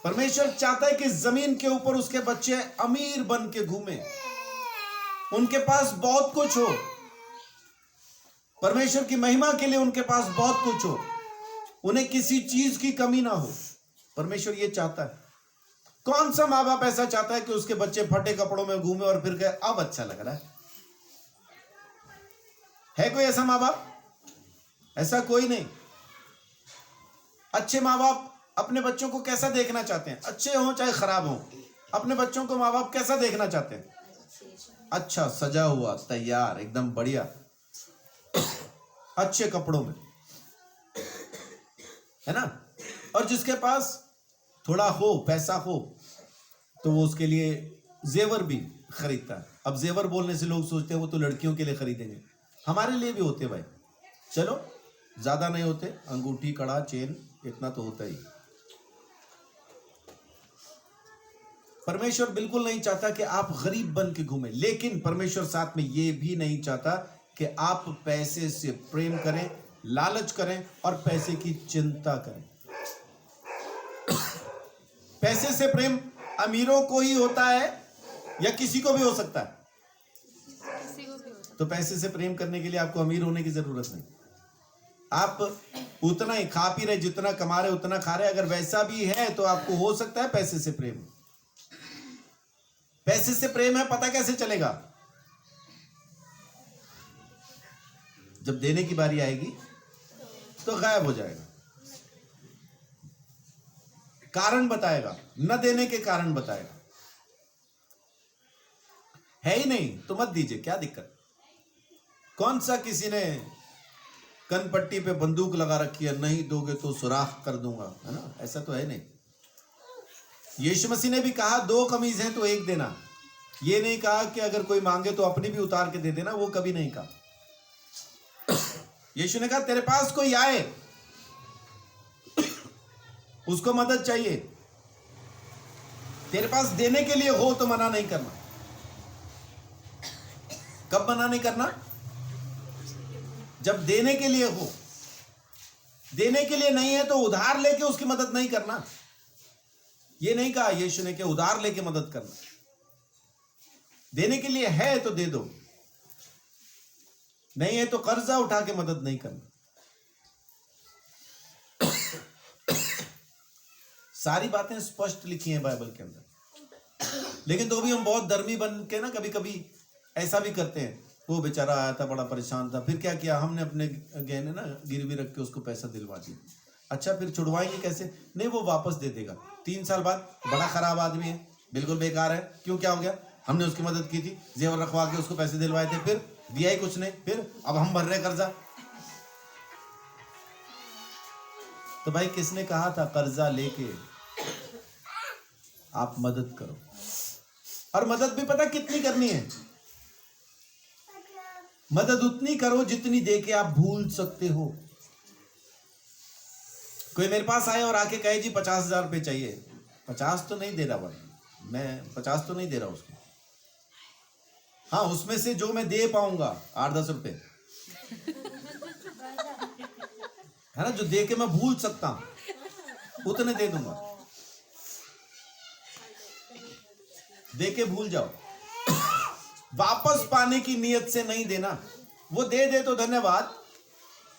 परमेश्वर चाहता है कि जमीन के ऊपर उसके बच्चे अमीर बन के घूमे, उनके पास बहुत कुछ हो, परमेश्वर की महिमा के लिए उनके पास बहुत कुछ हो, उन्हें किसी चीज की कमी ना हो। परमेश्वर ये चाहता है। कौन सा माँ बाप ऐसा चाहता है कि उसके बच्चे फटे कपड़ों में घूमे और फिर कहे अब अच्छा लग रहा है कोई ऐसा माँ बाप? ऐसा कोई नहीं। अच्छे माँ बाप अपने बच्चों को कैसा देखना चाहते हैं? अच्छे हों चाहे खराब हों, अपने बच्चों को माँ बाप कैसा देखना चाहते हैं? अच्छा, सजा हुआ, तैयार, एकदम बढ़िया, अच्छे कपड़ों में, है ना। और जिसके पास थोड़ा हो, पैसा हो, तो वो उसके लिए जेवर भी खरीदता है। अब जेवर बोलने से लोग सोचते हैं वो तो लड़कियों के लिए खरीदेंगे, हमारे लिए भी होते भाई। चलो ज्यादा नहीं होते, अंगूठी, कड़ा, चेन, इतना तो होता ही। परमेश्वर बिल्कुल नहीं चाहता कि आप गरीब बन के घूमें, लेकिन परमेश्वर साथ में ये भी नहीं चाहता कि आप पैसे से प्रेम करें, लालच करें और पैसे की चिंता करें। पैसे से प्रेम अमीरों को ही होता है या किसी को भी हो सकता है? तो पैसे से प्रेम करने के लिए आपको अमीर होने की जरूरत नहीं। आप उतना ही खा पी रहे, जितना कमा रहे उतना खा रहे, अगर वैसा भी है तो आपको हो सकता है पैसे से प्रेम। पैसे से प्रेम है, पता कैसे चलेगा? जब देने की बारी आएगी तो गायब हो जाएगा, कारण बताएगा, न देने के कारण बताएगा। है ही नहीं तो मत दीजिए, क्या दिक्कत? कौन सा किसी ने कनपट्टी पे बंदूक लगा रखी है, नहीं दोगे तो सुराख कर दूंगा, है ना? ऐसा तो है नहीं। यीशु मसीह ने भी कहा 2 कमीज हैं तो 1 देना। ये नहीं कहा कि अगर कोई मांगे तो अपनी भी उतार के दे देना, वो कभी नहीं कहा। यीशु ने कहा तेरे पास कोई आए, उसको मदद चाहिए, तेरे पास देने के लिए हो तो मना नहीं करना। कब मना नहीं करना? जब देने के लिए हो। देने के लिए नहीं है तो उधार लेके उसकी मदद नहीं करना। ये नहीं कहा यीशु ने कि उधार लेके मदद करना। देने के लिए है तो दे दो, नहीं है तो कर्जा उठा के मदद नहीं करना। सारी बातें स्पष्ट लिखी हैं बाइबल के अंदर, लेकिन तो भी हम बहुत धर्मी बन के ना कभी कभी ऐसा भी करते हैं। वो बेचारा आया था, बड़ा परेशान था, फिर क्या किया हमने, अपने गहने ना गिरवी रख के उसको पैसा दिलवा दिया। अच्छा फिर छुड़वाएंगे कैसे? नहीं, वो वापस दे देगा 3 साल बाद। बड़ा खराब आदमी है, बिल्कुल बेकार है। क्यों, क्या हो गया? हमने उसकी मदद की थी, जेवर रखवा के उसको पैसे दिलवाए थे, फिर दिया ही कुछ नहीं, फिर अब हम भर रहे कर्जा। तो भाई किसने कहा था कर्जा लेके आप मदद करो? और मदद भी पता कितनी करनी है? मदद उतनी करो जितनी देके आप भूल सकते हो। कोई मेरे पास आए और आके कहे जी 50,000 रुपये चाहिए, 50 तो नहीं दे रहा भाई, मैं 50 तो नहीं दे रहा उसको। हाँ, उसमें से जो मैं दे पाऊंगा 8-10 रुपए है ना, जो दे के मैं भूल सकता हूं उतने दे दूंगा। दे के भूल जाओ, वापस पाने की नीयत से नहीं देना। वो दे तो धन्यवाद,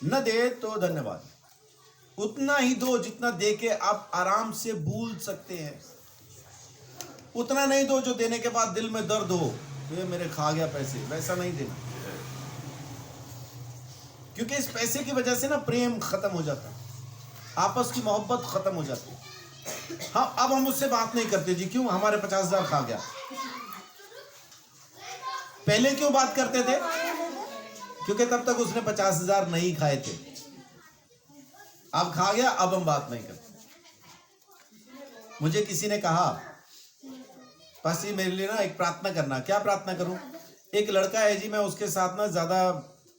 न दे तो धन्यवाद। उतना ही दो जितना दे के आप आराम से भूल सकते हैं। उतना नहीं दो जो देने के बाद दिल में दर्द हो, ये मेरे खा गया पैसे, वैसा नहीं देना। क्योंकि इस पैसे की वजह से ना प्रेम खत्म हो जाता है, आपस की मोहब्बत खत्म हो जाती है। हाँ, अब हम उससे बात नहीं करते जी, क्यों? हमारे 50,000 खा गया। पहले क्यों बात करते थे? क्योंकि तब तक उसने 50,000 नहीं खाए थे। अब खा गया, अब हम बात नहीं करते। मुझे किसी ने कहा पासी मेरे लिए ना एक प्रार्थना करना। क्या प्रार्थना करूं? एक लड़का है जी, मैं उसके साथ ना ज्यादा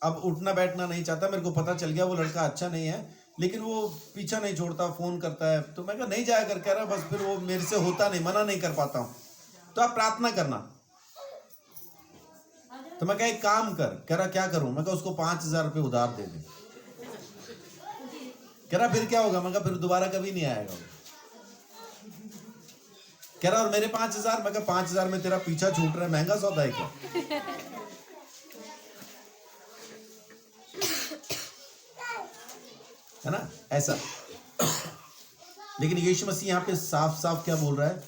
अब उठना बैठना नहीं चाहता। मेरे को पता चल गया वो लड़का अच्छा नहीं है, लेकिन वो पीछा नहीं छोड़ता, फोन करता है। तो मैं कहा नहीं जाया कर, कह रहा बस फिर वो मेरे से होता नहीं, मना नहीं कर पाता हूं। तो आप प्रार्थना करना। तो मैं कहा एक काम कर। कह रहा क्या करूं? मैं कहा उसको 5,000 रुपये उधार दे दे। कह रहा फिर क्या होगा? मैं कहा फिर दोबारा कभी नहीं आएगा। कह रहा और मेरे 5,000? मैं कहा 5,000 में तेरा पीछा छूट रहा है, महंगा सौदा है क्या? है ना ऐसा। लेकिन यीशु मसीह यहाँ पे साफ साफ क्या बोल रहा है?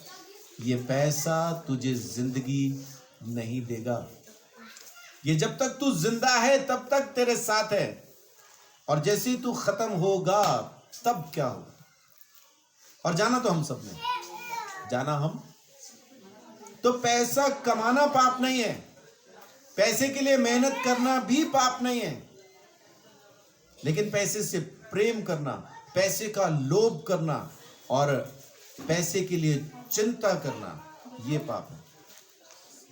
ये पैसा तुझे जिंदगी नहीं देगा। ये जब तक तू जिंदा है तब तक तेरे साथ है, और जैसे ही तू खत्म होगा तब क्या होगा? और जाना तो हम सब ने, जाना हम। तो पैसा कमाना पाप नहीं है, पैसे के लिए मेहनत करना भी पाप नहीं है, लेकिन पैसे से प्रेम करना, पैसे का लोभ करना और पैसे के लिए चिंता करना, ये पाप है।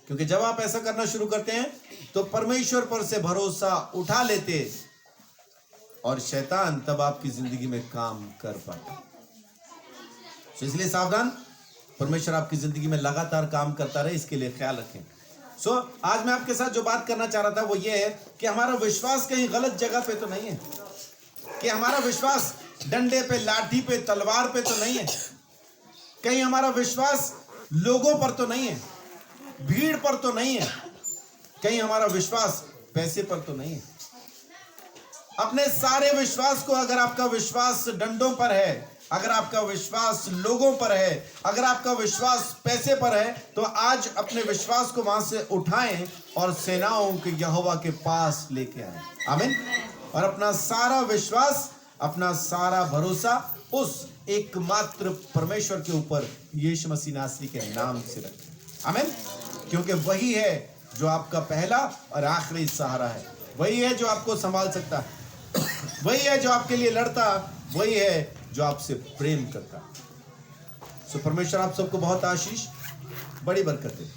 क्योंकि जब आप ऐसा करना शुरू करते हैं तो परमेश्वर पर से भरोसा उठा लेते, और शैतान तब आपकी जिंदगी में काम कर पाता। तो इसलिए सावधान, परमेश्वर आपकी जिंदगी में लगातार काम करता रहे, इसके लिए ख्याल रखें। आज मैं आपके साथ जो बात करना चाह रहा था वो ये है कि हमारा विश्वास कहीं गलत जगह पे तो नहीं है, कि हमारा विश्वास डंडे पे, लाठी पे, तलवार पे तो नहीं है, कहीं हमारा विश्वास लोगों पर तो नहीं है, भीड़ पर तो नहीं है, कहीं हमारा विश्वास पैसे पर तो नहीं है। अपने सारे विश्वास को, अगर आपका विश्वास डंडों पर है, अगर आपका विश्वास लोगों पर है, अगर आपका विश्वास पैसे पर है, तो आज अपने विश्वास को वहां से उठाएं और सेनाओं के यहोवा के पास लेके आए। आमीन। और अपना सारा विश्वास, अपना सारा भरोसा उस एकमात्र परमेश्वर के ऊपर, यीशु मसीह नासरी के नाम से रखें। आमीन। क्योंकि वही है जो आपका पहला और आखिरी सहारा है, वही है जो आपको संभाल सकता है, वही है जो आपके लिए लड़ता, वही है जो आपसे प्रेम करता। सो परमेश्वर आप सबको बहुत आशीष, बड़ी बरकत दे।